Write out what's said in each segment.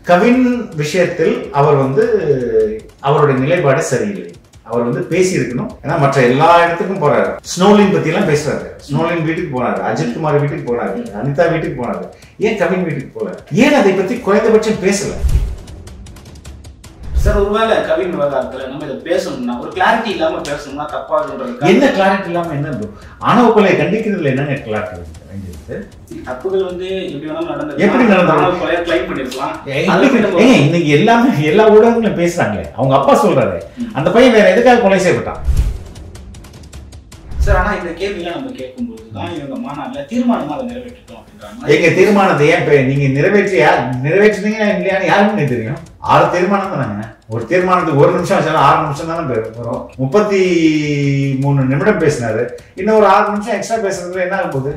கவின் விஷயத்தில் அவர் வந்து அவருடைய நிலைப்பாடு சரியில்லை. அவர் வந்து பேசி இருக்கணும். ஏன்னா மற்ற எல்லா இடத்துக்கும் போறாரு. ஸ்னோலின் பத்தி எல்லாம் பேசுறாரு. ஸ்னோலின் வீட்டுக்கு போனாரு, அஜித் குமார் வீட்டுக்கு போனாரு, அனிதா வீட்டுக்கு போனாரு. ஏன் கவின் வீட்டுக்கு போல? ஏன் அதை பத்தி குறைந்தபட்சம் பேசல? சார், ஒருவேளை கவின் விவகாரத்துல நம்ம இதை பேசணும்னா ஒரு கிளாரிட்டி இல்லாம பேசணும்னா தப்பாதுன்றது. என்ன கிளாரிட்டி இல்லாம என்ன ஆணவ கொலையை கண்டிக்கிறதுல என்னங்க கிளாரிட்டி? தப்புகள் வந்து எப்படி வேணாலும் நடந்தது. எப்படி நடந்தாலும் கொலையை கிளைம் பண்ணிருக்கலாம். இன்னைக்கு எல்லாமே எல்லா ஊடகங்களும் பேசுறாங்களே. அவங்க அப்பா சொல்றாரு அந்த பையன் வேற எதுக்காக கொலை செய்யப்பட்டான் சார். ஆனா இந்த கேள்வியெல்லாம் நம்ம கேட்கும்போதுதான் இவங்க மாநாட்டில் தீர்மானமா அதை நிறைவேற்றிட்டோம் அப்படின்றாங்க. எங்க தீர்மானத்தை ஏன் நீங்க நிறைவேற்றினீங்கன்னா இல்லையான்னு யாருக்குமே தெரியும். 6 தீர்மானம் தானே. ஒரு தீர்மானத்துக்கு 1 நிமிஷம் ஆச்சாலும் 6 நிமிஷம் தானே வரும். 33 நிமிடம் பேசினாரு. இன்னும் ஒரு 6 நிமிஷம் எக்ஸ்ட்ரா பேசுறதுல என்ன ஆக போகுது?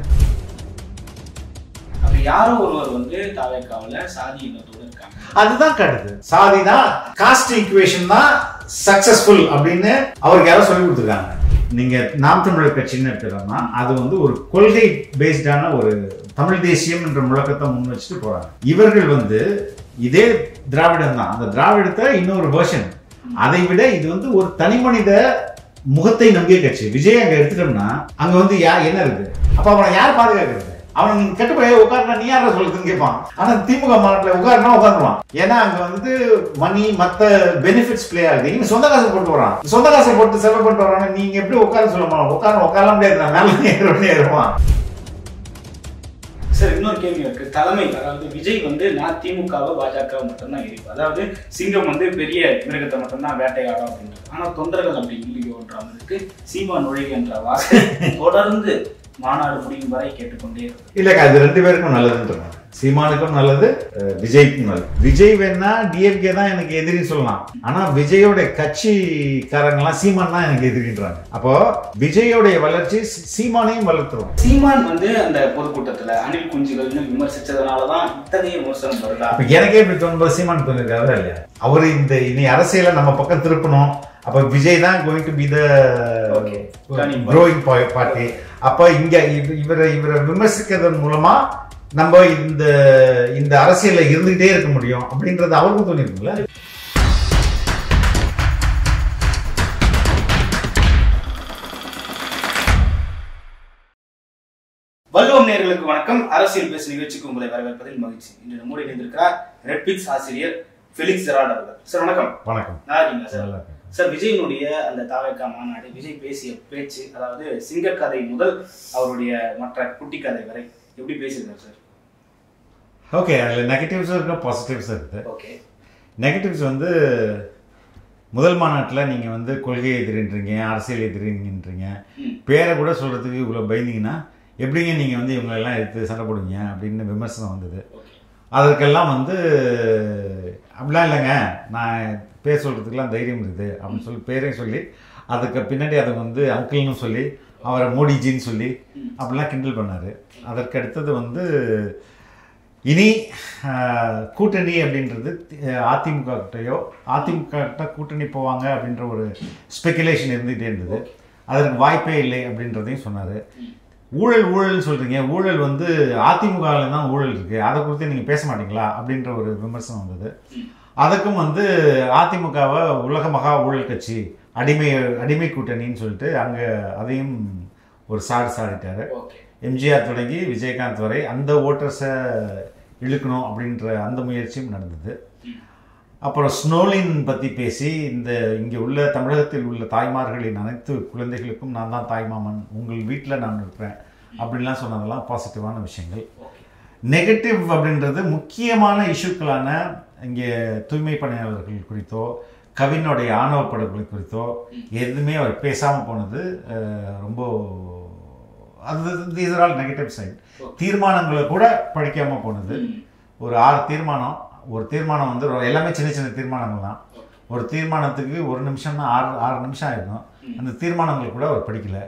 அப்படி யாரோ ஒருவர் வந்து தாவேக்காவுல சாதி இனத்தோடு இருக்காங்க. அதுதான் கடுது. சாதி தான், காஸ்ட் ஈக்குவேஷன் தான் சக்சஸ்ஃபுல் அப்படின்னு அவருக்கு யாரோ சொல்லி கொடுத்துருக்காங்க. நீங்க நாம் தமிழர் கட்சின்னு எடுத்துட்டோம்னா அது வந்து ஒரு கொள்கை பேஸ்டான ஒரு தமிழ் தேசியம் என்ற முழக்கத்தை முன் வச்சுட்டு போறாங்க. இவர்கள் வந்து இதே திராவிடம் தான். அந்த திராவிடத்தை இன்னொரு வெர்ஷன். அதை விட இது வந்து ஒரு தனி மனித முகத்தை நம்பிய கட்சி. விஜய் அங்க எடுத்துட்டோம்னா அங்க வந்து என்ன இருக்கு? அப்ப அவனை யார் பாதுகாக்கிறது? அவன் கெட்டு போய் உட்காருனா நீ யார சொல்லுதுன்னு கேட்பான். ஆனா திமுக மாநாட்டில் உட்காருனா உட்காந்துருவான். ஏன்னா அங்க வந்து மணி மத்த பெனிஃபிட்ஸ் பிளே ஆகுது. நீங்க சொந்த காசை போட்டு வரான், சொந்த காசை போட்டு செலவு பண்ணிட்டு வரான். நீங்க எப்படி உட்கார சொல்லுமா? உட்காரலாம் முடியாது. மேலே ஏறுவான். சார், இன்னொரு கேள்வி இருக்கு. தலைமை, அதாவது விஜய் வந்து நான் திமுகவை பாஜக மட்டும்தான் எரிப்பு. அதாவது சிங்கம் வந்து பெரிய மிருகத்தை மட்டும்தான் வேட்டையாடும் அப்படின்றது. ஆனா தொண்டர்கள் அப்படி இல்லையோன்றவங்களுக்கு சீமா நுழைவு என்ற வார்த்தை தொடர்ந்து மாநாடு முடியும் வரை கேட்டுக்கொண்டே இருக்கு. இல்லக்கா, அது 2 பேருக்கும் நல்லதுன்னு. சீமானுக்கும் நல்லது, விஜய்க்கும் நல்லது. விஜய் வேணா டிஎம்கே தான் எனக்கு எதிரின்னு சொல்லலாம். ஆனா விஜயோட கட்சிக்காரங்கெல்லாம் சீமான் தான் எனக்கு எதிரின்றாங்க. அப்போ விஜயோடைய வளர்ச்சி சீமானையும் வளர்த்துரும். சீமான் வந்து அந்த பொதுக்கூட்டத்துல அணில் குஞ்சுகள்னு விமர்சிச்சதுனாலதான் இத்தகைய விமர்சனம் வருதா? எனக்கே இப்படி தோணும்போது சீமான் தோணுக்காதா இல்லையா? அவரு இனி அரசியலை நம்ம பக்கம் திருப்பணும். அப்ப விஜய் தான் going to be the growing party. அப்ப இங்க இவரை விமர்சிக்கிறதன் மூலமா நம்ம இந்த அரசியல்ல இருந்துகிட்டே இருக்க முடியும் அப்படின்றது அவருக்கும் தோணிருக்குல்ல. வள்ளுவம் நேயர்களுக்கு வணக்கம். அரசியல் பேசு நிகழ்ச்சிக்கு உங்களை வரவேற்பதில் மகிழ்ச்சி. இன்று நம்மோடு இணைந்திருக்கிறார் ரெட்பிக்ஸ் ஆசிரியர் ஃபெலிக்ஸ் ஜெரார்ட் அவர்கள். சார் வணக்கம். வணக்கம். நல்லா இருக்கீங்களா சார்? சார், விஜயனுடைய அந்த தாவேக்கா மாநாடு, விஜய் பேசிய பேச்சு, அதாவது சிங்கக்கதை முதல் அவருடைய மற்ற குட்டி கதை வரை எப்படி பேசியிருக்காரு சார்? ஓகே, அதில் நெகட்டிவ்ஸும் இருக்கு, பாசிட்டிவ்ஸும் இருக்குது. ஓகே, நெகட்டிவ்ஸ் வந்து முதல் மாநாட்டில் நீங்கள் வந்து கொள்கை எதிரின்றீங்க, அரசியல் எதிரின்றீங்க, பேரை கூட சொல்கிறதுக்கு இவ்வளோ பயந்தீங்கன்னா எப்படிங்க நீங்கள் வந்து இவங்களெல்லாம் எடுத்து சண்டை போடுவீங்க அப்படின்னு விமர்சனம் வந்தது. அதற்கெல்லாம் வந்து அப்படிலாம் இல்லைங்க, நான் பேர் சொல்கிறதுக்கெல்லாம் தைரியம் இருக்குது அப்படின்னு சொல்லி பேரையும் சொல்லி அதுக்கு பின்னாடி அதை வந்து அங்கிள்னு சொல்லி அவரை மோடிஜின்னு சொல்லி அப்படிலாம் கிண்டல் பண்ணார். அதற்கு அடுத்தது வந்து இனி கூட்டணி அப்படின்றது அதிமுக கிட்ட கூட்டணி போவாங்க அப்படின்ற ஒரு ஸ்பெகுலேஷன் இருந்துகிட்டே இருந்தது. அதற்கு வாய்ப்பே இல்லை அப்படின்றதையும் சொன்னார். ஊழல்னு சொல்கிறீங்க, ஊழல் வந்து அதிமுகவில் தான் ஊழல் இருக்குது, அதை குறித்து நீங்கள் பேச மாட்டீங்களா அப்படின்ற ஒரு விமர்சனம் வந்தது. அதுக்கும் வந்து அதிமுகவை உலக மகா ஊழல் கட்சி, அடிமை கூட்டணின்னு சொல்லிட்டு அங்கே அதையும் ஒரு சாடிட்டாரு. எம்ஜிஆர் தொடங்கி விஜயகாந்த் வரை அந்த ஓட்டர்ஸை இழுக்கணும் அப்படின்ற அந்த முயற்சியும் நடந்தது. அப்புறம் ஸ்னோலின் பற்றி பேசி இங்கே உள்ள தமிழகத்தில் உள்ள தாய்மார்களின் அனைத்து குழந்தைகளுக்கும் நான் தான் தாய்மாமன், உங்கள் வீட்டில் நான் இருப்பேன் அப்படின்லாம் சொன்னதெல்லாம் பாசிட்டிவான விஷயங்கள். நெகட்டிவ் அப்படின்றது முக்கியமான இஷ்யூக்களான இங்கே தூய்மை பணியாளர்கள் குறித்தோ கவினுடைய ஆணவ படுகொலை குறித்தோ எதுவுமே அவர் பேசாமல் போனது ரொம்ப அது these are all negative side. தீர்மானங்களை கூட படிக்காமல் போனது. ஒரு 6 தீர்மானம், ஒரு தீர்மானம் வந்து எல்லாமே சின்ன சின்ன தீர்மானங்கள் தான். ஒரு தீர்மானத்துக்கு 1 நிமிஷம்னா 6 நிமிஷம் ஆகிடும். அந்த தீர்மானங்கள் கூட அவர் படிக்கல.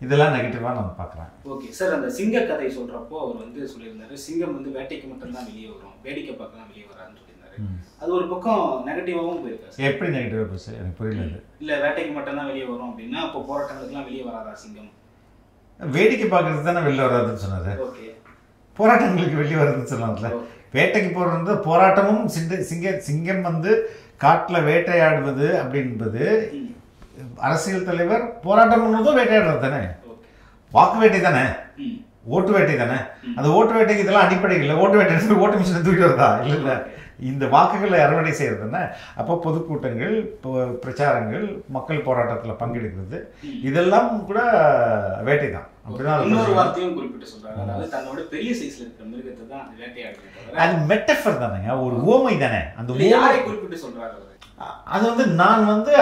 இதெல்லாம் நெகட்டிவாக நம்ம பார்க்குறேன். ஓகே சார், அந்த சிங்க கதை சொல்கிறப்போ அவர் வந்து சொல்லியிருந்தாரு, சிங்கம் வந்து வேட்டைக்கு மட்டும்தான் வெளியே வரும், வேடிக்கை பார்க்க தான் வெளியே வரான்னு சொல்லியிருந்தாரு. அது ஒரு பக்கம் நெகட்டிவாகவும் போயிருக்காரு. எப்படி நெகட்டிவாக போச்சு எனக்கு புரியல. இல்லை, வேட்டைக்கு மட்டும்தான் வெளியே வரும் அப்படின்னா அப்போ போராட்டங்களுக்குலாம் வெளியே வராதா சிங்கம்? வேடிக்கை பார்க்கறது தானே வெளியே வராதுன்னு சொன்னார். ஓகே, போராட்டங்களுக்கு வெளியே வர்றதுன்னு சொன்னார்ல. வேட்டைக்கு போகிறது போராட்டமும் சிங்கம் வந்து காட்டில் வேட்டையாடுவது அப்படின்பது அரசியல் தலைவர் போராட்டம் பண்ணுறதும் வேட்டையாடுறது தானே, வாக்கு வேட்டை தானே, ஓட்டு வேட்டை தானே. அந்த ஓட்டு வேட்டைக்கு இதெல்லாம் அடிப்படை இல்லை. ஓட்டு வேட்டை ஓட்டு மிஷினை தூக்கிட்டு வருதா? இல்லை, இந்த வாக்குகளை அறுவடை செய்கிறது தானே. அப்போ பொதுக்கூட்டங்கள், பிரச்சாரங்கள், மக்கள் போராட்டத்தில் பங்கெடுக்கிறது, இதெல்லாம் கூட வேட்டை தான். அப்படிதான் இன்னொரு வார்த்தையும் குறிப்பிட்டு சொல்றாங்க, அதாவது தன்னோட பெரிய சைஸ்ல இருக்கிற மிருகத்தை தான் வேட்டையாடுறது. அது மெட்டஃபர் தானேங்க, ஒரு ஓமை தானே. அந்த யாரை குறிப்பிட்டு சொல்றாரு அது வந்து நான் வந்து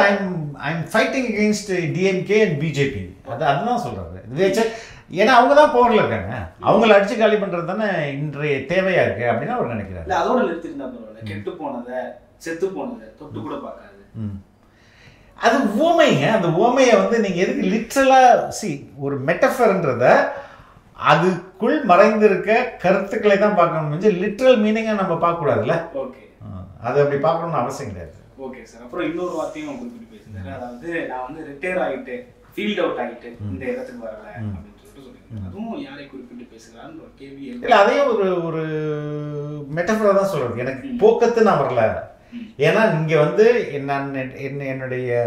I'm fighting against DMK and BJP, அதுதான் சொல்றாரு. ஏன்னா அவங்க தான் பவர்ல இருக்காங்க, அவங்கள அடிச்சு காலி பண்றது தானே இன்றைய தேவையா இருக்கு அப்படின்னு அவர் நினைக்கிறாரு. அதோட நிறுத்திருந்தா பரவாயில்ல, கெட்டு போனதை செத்து போனதை தொட்டு கூட பார்க்காது. அது ஓமைங்க. அந்த ஓமையை வந்து நீங்க எதுக்கு லிட்ரலா ஒரு மெட்டஃபர்ன்றத அதுக்குள் மறைந்திருக்க கருத்துக்களை தான் பார்க்கணும், லிட்ரல் மீனிங்கை நம்ம பார்க்க கூடாதுல்ல. ஓகே, அது அப்படி பார்க்கணும்னு அவசியம் கிடையாது. Okay sir. அப்புறம் இன்னொரு வார்த்தையும் குறிப்பிட்டு பேசினாரு, அதாவது நான் வந்து ரிட்டையர் ஆகிட்டு ஃபீல்ட் அவுட் ஆகிட்டு இந்த இடத்துக்கு வரல அப்படின்னு சொல்லிட்டு சொல்லியிருக்கேன். அதுவும் யாரை குறிப்பிட்டு பேசுகிறான்னு ஒரு கேள்வி இல்லை. அதையும் ஒரு மெட்டஃபரா தான் சொல்றது. எனக்கு போக்கத்து நான் வரல, ஏன்னா இங்க வந்து என்னுடைய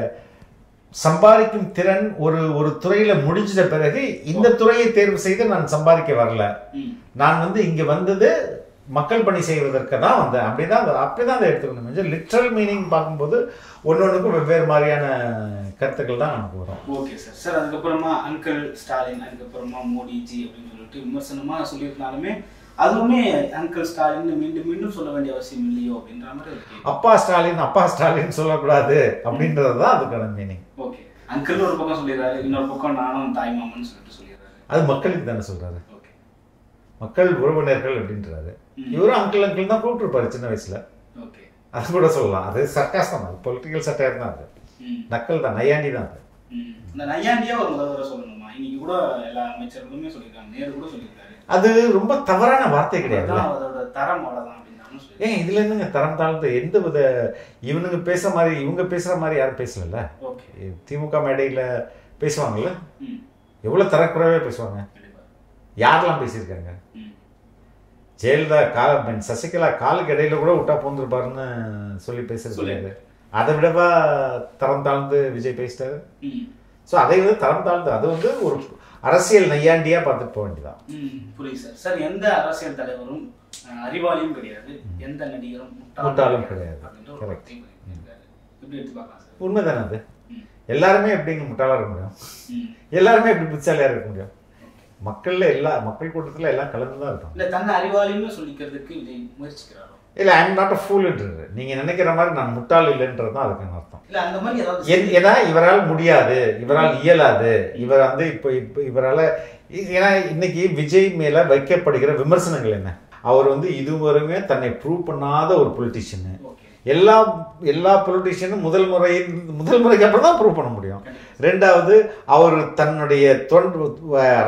சம்பாதிக்கும் திறன் ஒரு துறையில முடிஞ்சிட்ட பிறகு இந்த துறையை தேர்வு செய்து நான் சம்பாதிக்க வரல. நான் வந்து இங்க வந்தது மக்கள் பணி செய்வதற்கு தான் வந்தேன். அப்படிதான் அதை எடுத்துக்கணும். லிட்ரல் மீனிங் பார்க்கும்போது ஒன்னொன்றுக்கும் வெவ்வேறு மாதிரியான கருத்துக்கள் தான் நமக்கு வரும். Okay sir. சார், அதுக்கப்புறமா அங்கிள் ஸ்டாலின், அதுக்கப்புறமா மோடிஜி அப்படின்னு சொல்லிட்டு விமர்சனமா சொல்லியிருந்தாலுமே அதுவுமே அங்கிள் ஸ்டாலின் மீண்டும் மீண்டும் சொல்ல வேண்டிய அவசியம் இல்லையோ அப்படின்ற மாதிரி அப்பா ஸ்டாலின் சொல்லக்கூடாது அப்படின்றதுதான் அதுக்கான மீனிங். ஓகே, அங்கிள் ஒரு பக்கம் சொல்லிடுறாரு, இன்னொரு பக்கம் நானும் தாய் மாமன்னு சொல்லிட்டு சொல்லிடுறாரு. அது மக்களுக்கு தானே சொல்றாரு, மக்கள் உறவினர்கள் அப்படின்றாரு. இவரும் அங்கிள் தான் கூப்பிட்டுருப்பாரு சின்ன வயசுல. அது கூட சொல்லலாம். அது சர்க்காசம், அது பொலிட்டிக்கல் சட்டையர் தான், அது நக்கல் தான், நையாண்டி தான். அது இந்த நையாண்டியா ஒரு முதல்வரை சொல்லணுமா? இன்னைக்கு கூட எல்லா அமைச்சர்களுமே சொல்லியிருக்காங்க, நேரு கூட சொல்லியிருக்காரு. அது ரொம்ப தவறான வார்த்தை கிடையாது, அதோட தரம் அவ்வளவுதான் அப்படின்னு. ஏன் இதுல என்னங்க தரம் தாழ்ந்து எந்த வித இவனுங்க பேச மாதிரி இவங்க பேசுற மாதிரி யாரும் பேசல. திமுக மேடையில பேசுவாங்கல்ல, எவ்வளவு தரக்குறைவே பேசுவாங்க. யாரெல்லாம் பேசியிருக்காங்க? ஜெயலலிதா சசிகலா காலுக்கு இடையில கூட விட்டா போந்துருப்பாருன்னு சொல்லி பேசுறது. அதை விடவா தரம் தாழ்ந்து விஜய் பேசிட்டாரு. ஸோ அதை வந்து தரம் தாழ்ந்து, அது வந்து ஒரு அரசியல் நையாண்டியா பார்த்துட்டு போக வேண்டியதான். புரியுது சார். சார், எந்த அரசியல் தலைவரும் அறிவாளியும் கிடையாது, எந்த நடிகரும் முட்டாளும் கிடையாது. உண்மைதானே அது? எல்லாருமே எப்படிங்க முட்டாளா இருக்க முடியும்? எல்லாருமே எப்படி புத்திசாலியா இருக்க முடியும்? மக்கள் கூட்டத்தில் எல்லாம் கலந்துதான் இருக்கும். இல்லை, தன்னை அறிவாளின்னு சொல்லிக்கிறதுக்கு முயற்சிக்கிறாரோ? இல்லை, ஐ எம் நாட் அ ஃபூல்ன்றது. நீங்க நினைக்கிற மாதிரி நான் முட்டாள் இல்லைன்றது தான் அதுக்கான அர்த்தம். இல்லை, அந்த மாதிரி ஏன்னா இவரால் முடியாது, இவரால் இயலாது, இவர் வந்து இப்போ இவரால். ஏன்னா இன்னைக்கு விஜய் மேல வைக்கப்படுகிற விமர்சனங்கள் என்ன? அவர் வந்து இதுவரையுமே தன்னை ப்ரூவ் பண்ணாத ஒரு பொலிட்டிஷியனு. எல்லா பொலிட்டிஷியனும் முதல் முறைக்கு அப்புறம் தான் ப்ரூவ் பண்ண முடியும். ரெண்டாவது, அவர் தன்னுடைய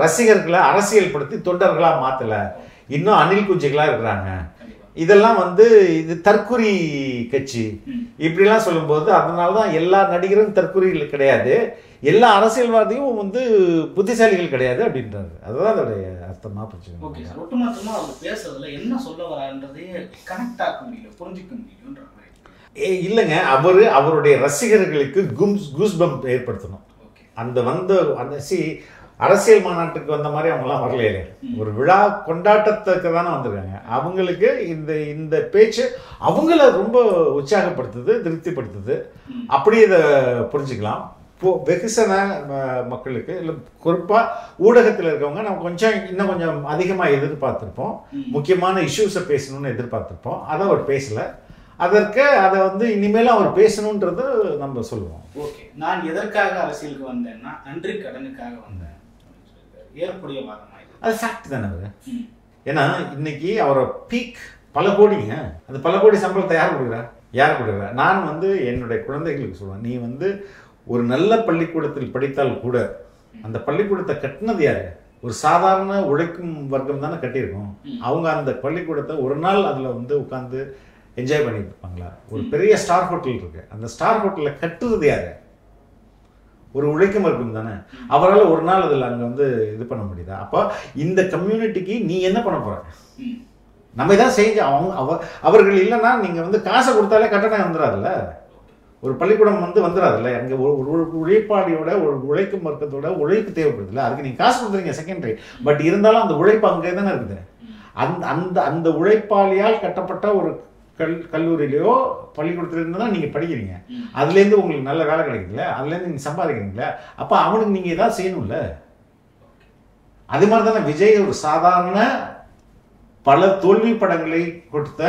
ரசிகர்களை அரசியல் படுத்தி தொண்டர்களா மாத்தல, இன்னும் அணில் குஞ்சுகளா இருக்கிறாங்க. இதெல்லாம் வந்து இது தற்குறி கட்சி இப்படிலாம் சொல்லும்போது, அதனாலதான் எல்லா நடிகரும் தற்குறிகள் கிடையாது, எல்லா அரசியல்வாதியும் வந்து புத்திசாலிகள் கிடையாது அப்படின்றாரு. அதுதான் அதோடைய அர்த்தமா புரிஞ்சுக்கணும். Okay sir. ஒட்டுமொத்தமா அவர் பேசுறதுல என்ன சொல்ல வரான்றதே கனெக்ட் ஆக முடியல, புரிஞ்சுக்க முடியலன்ற மாதிரி. இல்லைங்க, அவருடைய ரசிகர்களுக்கு கூஸ்பம்ப் ஏற்படுத்தணும். அந்த அரசியல் மாநாட்டுக்கு வந்த மாதிரி அவங்களாம் வரலையே, ஒரு விழா கொண்டாட்டத்துக்கு தானே வந்திருக்காங்க. அவங்களுக்கு இந்த பேச்சு அவங்கள ரொம்ப உற்சாகப்படுத்துது, திருப்திப்படுத்துது. அப்படி இதை புரிஞ்சுக்கலாம். வெகுசன மக்களுக்கு, இல்லை குறிப்பாக ஊடகத்தில் இருக்கவங்க நம்ம இன்னும் கொஞ்சம் அதிகமாக எதிர்பார்த்துருப்போம். முக்கியமான இஷ்யூஸை பேசணும்னு எதிர்பார்த்துருப்போம். அதை அவர் பேசலை. அதை வந்து இனிமேலும் அவர் பேசணுன்றது நம்ம சொல்லுவோம். ஓகே, நான் எதற்காக அரசியலுக்கு வந்தேன்னா நன்றி கடனுக்காக வந்தேன், ஏற்புடைய வாதம். அது ஃபேக்ட் தானே அது. ஏன்னா இன்னைக்கு அவரை பீக் பல கோடிங்க, அந்த பல கோடி சம்பளத்தை யார் கொடுக்குறா? நான் வந்து என்னுடைய குழந்தைகளுக்கு சொல்லுவேன், நீ வந்து ஒரு நல்ல பள்ளிக்கூடத்தில் படித்தால் கூட அந்த பள்ளிக்கூடத்தை கட்டினது யாரு? ஒரு சாதாரண உழைக்கும் வர்க்கம் தானே கட்டியிருக்கோம். அவங்க அந்த பள்ளிக்கூடத்தை ஒரு நாள் அதில் வந்து உட்காந்து என்ஜாய் பண்ணிட்டு இருப்பாங்களா? ஒரு பெரிய ஸ்டார் ஹோட்டல் இருக்கு, அந்த ஸ்டார் ஹோட்டலில் கட்டுறது யாரு? ஒரு உழைக்கும் வர்க்கம் தானே. அவரால் ஒரு நாள் அதில் அங்கே வந்து இது பண்ண முடியுதா? அப்போ இந்த கம்யூனிட்டிக்கு நீ என்ன பண்ண போற? நம்ம இதான் செஞ்சு அவர்கள் இல்லைன்னா நீங்கள் வந்து காசை கொடுத்தாலே கட்டணம் வந்துடாதுல்ல, ஒரு பள்ளிக்கூடம் வந்து வந்துடாதுல்ல. அங்கே ஒரு உழைப்பாளியோட ஒரு உழைக்கும் வர்க்கத்தோட உழைப்பு தேவைப்படுதுல்ல, அதுக்கு நீங்கள் காசு கொடுத்துறீங்க செகண்டரி. பட் இருந்தாலும் அந்த உழைப்பு அங்கே தானே இருக்குது. அந்த உழைப்பாளியால் கட்டப்பட்ட ஒரு கல்லூரியிலையோ பள்ளிக்கூடத்துலேருந்து தான் நீங்கள் படிக்கிறீங்க. அதுலேருந்து உங்களுக்கு நல்ல வேலை கிடைக்குதுல்ல, அதுலேருந்து நீங்கள் சம்பாதிக்கிறீங்களா, அப்போ அவனுக்கு நீங்கள் ஏதாவது செய்யணும்ல. அதே மாதிரி தானே விஜய் ஒரு சாதாரண பல தோல்வி படங்களை கொடுத்த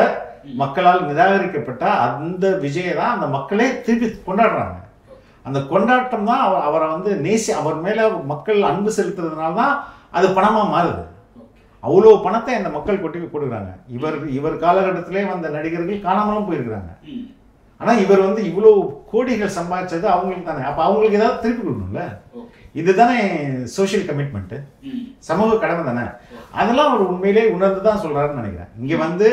மக்களால் நிராகரிக்கப்பட்ட அந்த விஜயை தான் அந்த மக்களே திருப்பி கொண்டாடுறாங்க. அந்த கொண்டாட்டம் தான் அவரை வந்து அவர் மேலே மக்கள் அன்பு செலுத்துறதுனால தான் அது பணமாக மாறுது. அவ்வளோ பணத்தை அந்த மக்கள் கொட்டி கொடுக்குறாங்க. இவர் காலகட்டத்திலே வந்த நடிகர்கள் காணாமலும் போயிருக்கிறாங்க. ஆனால் இவர் வந்து இவ்வளோ கோடிகள் சம்பாதிச்சது அவங்களுக்கு தானே. அப்போ அவங்களுக்கு ஏதாவது திருப்பி கொடுக்கணும்ல. இதுதானே சோஷியல் கமிட்மெண்ட்டு, சமூக கடமை தானே. அதெல்லாம் அவர் உண்மையிலே உணர்ந்து தான் சொல்கிறாருன்னு நினைக்கிறேன். இங்கே வந்து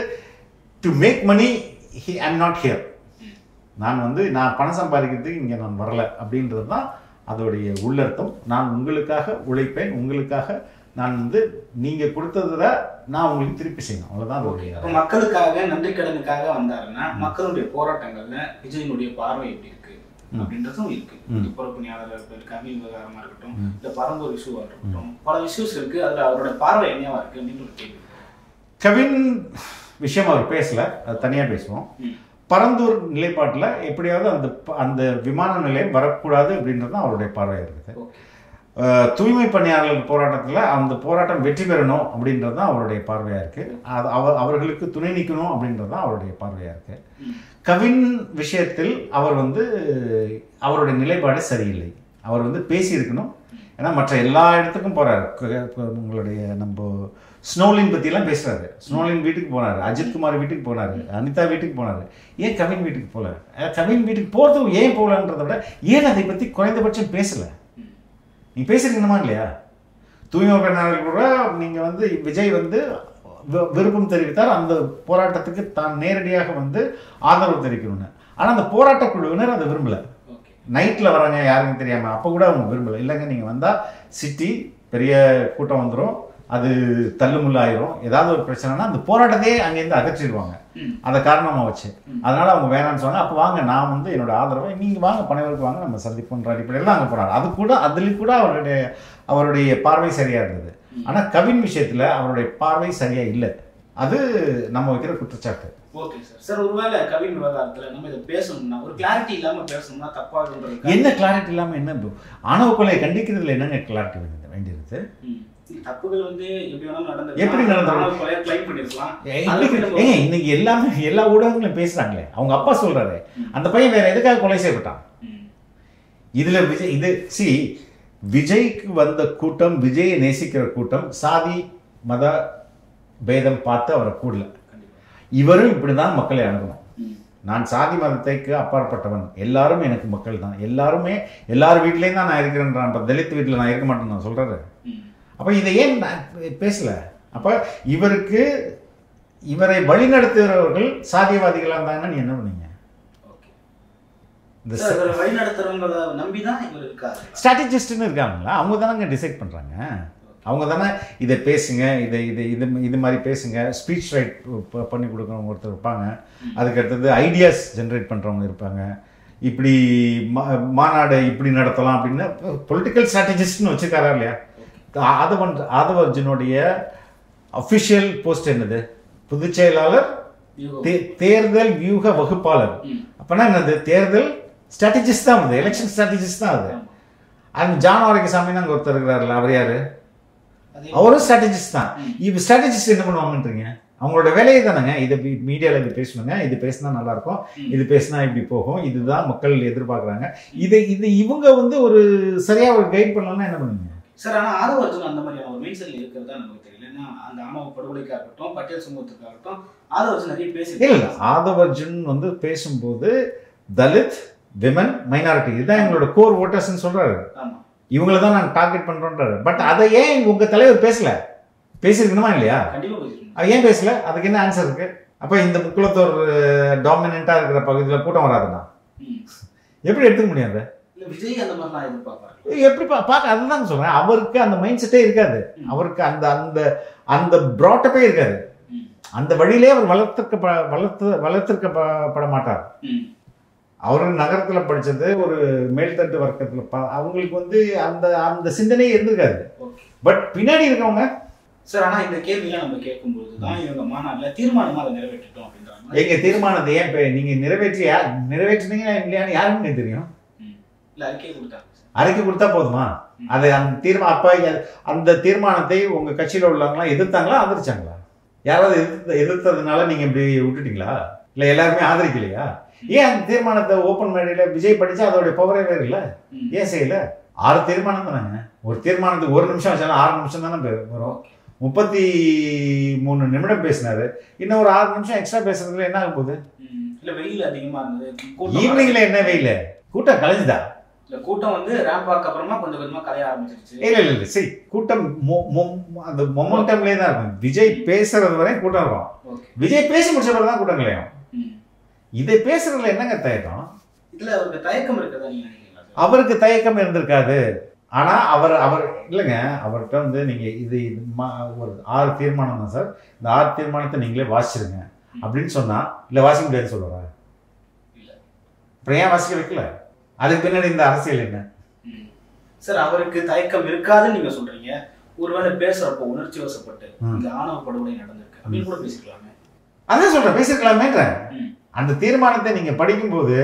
to make money I am not here, நான் பணம் சம்பாதிக்கிறதுக்கு இங்கே நான் வரல அப்படின்றது தான் அதோடைய உள்ளர்த்தம். நான் உங்களுக்காக உழைப்பேன், உங்களுக்காக நான் வந்து நீங்கள் கொடுத்ததை நான் உங்களுக்கு திருப்பி செய்யணும், அவ்வளோதான் அதோடைய. மக்களுக்காக நன்றி கடனுக்காக வந்தாருன்னா மக்களுடைய போராட்டங்கள்ல விஜயனுடைய பார்வை எப்படி இருக்கு அப்படின்றதும் இருக்கு. புறப்பணியாளர்கள் கவின் விவகாரமா இருக்கட்டும், இந்த பரம்பூர் இஷ்யூவா இருக்கட்டும், பல இஷ்யூஸ் இருக்கு. அதுல அவரோட பார்வை என்னவா இருக்கு அப்படின்னு ஒரு கேள்வி. கவின் விஷயம் அவர் பேசல, அது தனியா பேசுவோம். பரந்தூர் நிலைப்பாட்டில் எப்படியாவது அந்த விமான நிலையம் வரக்கூடாது அப்படின்றது தான் அவருடைய பார்வையாக இருக்குது. தூய்மை பணியாளர்கள் போராட்டத்தில் அந்த போராட்டம் வெற்றி பெறணும் அப்படின்றது தான் அவருடைய பார்வையாக இருக்குது. அவர்களுக்கு துணை நிற்கணும் அப்படின்றது தான் அவருடைய பார்வையாக இருக்குது. கவின் விஷயத்தில் அவர் வந்து அவருடைய நிலைப்பாடு சரியில்லை. அவர் வந்து பேசியிருக்கணும். ஏன்னா மற்ற எல்லா இடத்துக்கும் போகிறாரு. உங்களுடைய நம்ம ஸ்னோலின் பற்றியெல்லாம் பேசுகிறாரு. ஸ்னோலின் வீட்டுக்கு போனார், அஜித் குமார் வீட்டுக்கு போனார், அனிதா வீட்டுக்கு போனார். ஏன் கவின் வீட்டுக்கு போகல? கவின் வீட்டுக்கு போகிறது ஏன் போகலன்றதை விட ஏன் அதை பற்றி குறைந்தபட்சம் பேசலை? நீ பேசிருக்கணுமா இல்லையா? தூய்மை பணியாளர்கள் கூட நீங்கள் வந்து விஜய் வந்து விருப்பம் தெரிவித்தார் அந்த போராட்டத்துக்கு தான் நேரடியாக வந்து ஆதரவு தெரிவிக்கணும்னு. ஆனால் அந்த போராட்ட குழுவினர் அதை விரும்பலை. நைட்டில் வராங்க யாருக்கும் தெரியாமல், அப்போ கூட அவங்க விரும்பலை. இல்லைங்க நீங்கள் வந்தால் சிட்டி பெரிய கூட்டம் வந்துடும், அது தள்ளுமுள்ளாயிரும், ஏதாவது ஒரு பிரச்சனைனா அந்த போராட்டத்தையே அங்கேருந்து அகற்றிடுவாங்க அதை காரணமாக வச்சு. அதனால் அவங்க வேணான்னு சொன்னாங்க. அப்போ வாங்க, நான் வந்து என்னோட ஆதரவை நீங்கள் வாங்க, பனைவருக்கு வாங்க, நம்ம சந்திப்புன்ற அடிப்படையில் அங்கே போனாங்க. அதுலேயும் கூட அவருடைய பார்வை சரியாக இருந்தது. ஆனால் கவின் விஷயத்தில் அவருடைய பார்வை சரியாக இல்லை. அது நம்ம வைக்கிற குற்றச்சாட்டு. Okay sir. சார், ஒருவேளை கவின் விவகாரத்தில் நம்ம இதை பேசணும்னா ஒரு கிளாரிட்டி இல்லாமல் பேசணும்னா தப்பாக என்ன கிளாரிட்டி இல்லாமல் என்ன ஆணவ கொலையை கண்டிக்கிறதுல என்னங்க கிளாரிட்டி வேண்டியிருக்கு? தப்புகள் வந்து எப்படி நடந்தாலும் இன்னைக்கு எல்லாமே எல்லா ஊடகங்களும் பேசுறாங்களே. அவங்க அப்பா சொல்றாரு அந்த பையன் வேற எதுக்காக கொலை செய்யப்பட்டான். இதுல விஜய்க்கு வந்த கூட்டம், விஜயை நேசிக்கிற கூட்டம் சாதி மத பேதம் பார்த்து அவரை கூடல. இவரும் இப்படிதான் மக்களை அணுகணும். நான் சாதி மதத்தைக்கு அப்பாற்பட்டவன், எல்லாரும் எனக்கு மக்கள் தான், எல்லாரும் வீட்லேயும் தான் நான் இருக்கிறேன்றான். இப்போ தலித் வீட்டில் நான் இருக்க மாட்டேன்னு நான் சொல்றாரு. அப்போ இதை ஏன் பேசல? அப்போ இவரை வழிநடத்துகிறவர்கள் சாதியவாதிகளாக இருந்தாங்கன்னா நீ என்ன பண்ணீங்க? ஸ்ட்ராட்டஜிஸ்ட்னு இருக்காங்களா, அவங்க தானங்க டிசைட் பண்ணுறாங்க. அவங்க தானே இதை பேசுங்க, இது மாதிரி பேசுங்க, ஸ்பீச் ரைட் பண்ணி கொடுக்குறவங்க ஒருத்தர் இருப்பாங்க. அதுக்கடுத்தது ஐடியாஸ் ஜென்ரேட் பண்ணுறவங்க இருப்பாங்க. இப்படி மாநாடு இப்படி நடத்தலாம் அப்படின்னு பொலிட்டிக்கல் ஸ்ட்ராட்டஜிஸ்ட்னு வச்சுருக்காரா இல்லையா? ஆதவ அர்ஜுனுடைய அஃபிஷியல் போஸ்ட் என்னது? பொதுச் செயலாளர், தேர்தல் வியூக வகுப்பாளர். அப்பனா என்னது? தேர்தல் ஸ்ட்ராட்டஜிஸ்ட் தான் அது, எலெக்ஷன் ஸ்ட்ராட்டஜிஸ்ட் தான் அது. அந்த ஜான் ஆரோக்கியசாமி தான் ஒருத்தர் இருக்கிறாருல்ல, அவர் யாரு? அவரும் ஸ்ட்ராட்டஜிஸ்ட் தான். இப்போ ஸ்ட்ராட்டஜிஸ்ட் என்ன பண்ணுவாங்கன்றீங்க? அவங்களோட வேலையை தானேங்க. இதை மீடியாவில் இது பேசணுங்க, இது பேசினா நல்லா இருக்கும், இது பேசினா இப்படி போகும், இதுதான் மக்கள் எதிர்பார்க்குறாங்க. இது இவங்க வந்து ஒரு சரியாக ஒரு கைட் பண்ணலன்னா என்ன பண்ணுவீங்க சார்? ஆனால் ஆதவ அர்ஜுன் அந்த மாதிரியான ஒரு மைண்ட் செட்டில் இருக்கிறதா நமக்கு தெரியல. ஏன்னா அந்த ஆணவ படுகொலைக்காக இருக்கட்டும், பட்டியல் சமூகத்துக்காகட்டும் ஆதவ அர்ஜுன் நிறைய பேசி இல்லை. ஆதவ அர்ஜுன் வந்து பேசும்போது தலித், விமன், மைனாரிட்டி இதுதான் எங்களோட கோர் ஓட்டர்ஸ்ன்னு சொல்றாரு. இவங்கள தான் நாங்கள் டார்கெட் பண்றோன்றாரு. பட் அதை ஏன் உங்க தலைவர் பேசல? பேசியிருக்கணுமா இல்லையா? ஏன் பேசல? அதுக்கு என்ன ஆன்சர் இருக்கு? அப்ப இந்த முக்குளத்தூர் டாமினண்டா இருக்கிற பகுதியில் கூட்டம் வராதுன்னா எப்படி எடுத்துக்க முடியாது? விஜய் அந்த மாதிரி எதிர்பார்ப்பாரு. எப்படி பார்க்க? அதுதான் சொல்றேன். அவருக்கு அந்த மைண்ட் செட்டே இருக்காது. அவருக்கு அந்த அந்த அந்த ப்ராட்டப்பே இருக்காது. அந்த வழியிலே அவர் வளர்த்திருக்கப்பட மாட்டார். அவர் நகரத்தில் படித்தது ஒரு மேல்தட்டு வர்க்கத்தில் அவங்களுக்கு வந்து அந்த அந்த சிந்தனையே இருந்திருக்காது. பட் பின்னாடி இருக்கவங்க சார், ஆனால் இந்த கேள்வியெல்லாம் நம்ம கேட்கும்போது தான் இவங்க மாநாட்டில் தீர்மானமாக அதை நிறைவேற்றிட்டோம் அப்படின்றாங்க. எங்கள் தீர்மானத்தை ஏன் இப்போ நீங்கள் நிறைவேற்றினீங்கன்னா இல்லையான்னு யாருக்குமே தெரியும். இல்லை, அறிக்கை கொடுத்தா போதுமா? அது அந்த அப்போ அந்த தீர்மானத்தை உங்கள் கட்சியில் உள்ளவங்களாம் எதிர்த்தாங்களா ஆதரிச்சாங்களா? யாராவது எதிர்த்ததுனால நீங்கள் இப்படி விட்டுட்டீங்களா? இல்லை எல்லாருமே ஆதரிக்கலையா? ஏன் அந்த தீர்மானத்தை ஓப்பன் மேடையில் விஜய் படித்தா அதோடைய பவரே வேறு இல்லை? ஏன் செய்யல? 6 தீர்மானம் தானேங்க. ஒரு தீர்மானத்துக்கு 1 நிமிஷம் வச்சாலும் 6 நிமிஷம் தானே வரும். 33 நிமிடம் பேசினாரு. இன்னும் ஒரு 6 நிமிஷம் எக்ஸ்ட்ரா பேசுறதுல என்ன ஆக போகுது? இல்லை, வெயில் அதிகமாக இருந்தது. ஈவினிங்ல என்ன வெயில்? கூட்டம் கலைஞ்சுதா? கூட்டம் வந்து ரேம்பாக்கு அப்புறமா கொஞ்சம் கொஞ்சமா கலைய ஆரம்பிச்சிருச்சு. இல்ல சரி, கூட்டம் அந்த மொமெண்டம்லயே தான் இருக்கும். விஜய் பேசுறது வரை கூட்டம் இருக்கும். விஜய் பேசி முடிச்ச பிறகு தான் கூட்டம் கலையும். இதை பேசுறதுல என்னங்க தயக்கம்? இதுல அவருக்கு தயக்கம் இருக்குதா நீங்க நினைக்கிறீங்களா? அவருக்கு தயக்கம் இருந்திருக்காது. ஆனா அவர் இல்லைங்க, அவர்கிட்ட வந்து நீங்க இது ஒரு 6 தீர்மானம் தான் சார், இந்த 6 தீர்மானத்தை நீங்களே வாசிச்சிருங்க அப்படின்னு சொன்னா இல்ல வாசிக்க முடியாதுன்னு சொல்லுவாரா? அப்புறம் ஏன் வாசிக்க வைக்கல? அதுக்கு பின்னாடி இந்த அரசியல் என்ன சார்? அவருக்கு தயக்கம் இருக்காதுன்னு நீங்க சொல்றீங்க. ஒருவேளை பேசுறப்போ உணர்ச்சி வசப்பட்டு இந்த ஆணவ படுகொலை நடந்திருக்கு அப்படின்னு கூட பேசிக்கலாமே. அதான் சொல்றேன், பேசிருக்கலாமேன்றேன். அந்த தீர்மானத்தை நீங்க படிக்கும்போது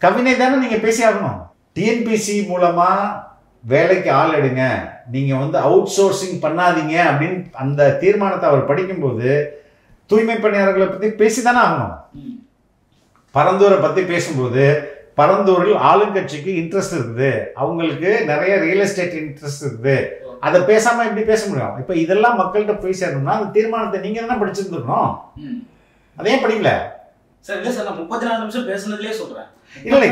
கவினை தானே நீங்க பேசி ஆகணும். டிஎன்பிசி மூலமா வேலைக்கு ஆள் எடுங்க, நீங்க வந்து அவுட் சோர்சிங் பண்ணாதீங்க அப்படின்னு அந்த தீர்மானத்தை அவர் படிக்கும்போது தூய்மை பணியாளர்களை பத்தி பேசிதானே ஆகணும். பரந்தூரை பத்தி பேசும்போது பரந்தூரில் ஆளுங்கட்சிக்கு இன்ட்ரெஸ்ட் இருக்குது, அவங்களுக்கு நிறைய ரியல் எஸ்டேட் இன்ட்ரெஸ்ட் இருக்குது, அதை பேசாம எப்படி பேச முடியும்? இப்ப இதெல்லாம் மக்கள்கிட்ட போய் சேரணும்னா அந்த தீர்மானத்தை நீங்க தானே படிச்சிருந்துருக்கணும். அதே படிக்கல சார். இல்ல சார், நான் 34 நிமிஷம் பேசுனதுலயே சொல்றேன். இல்லை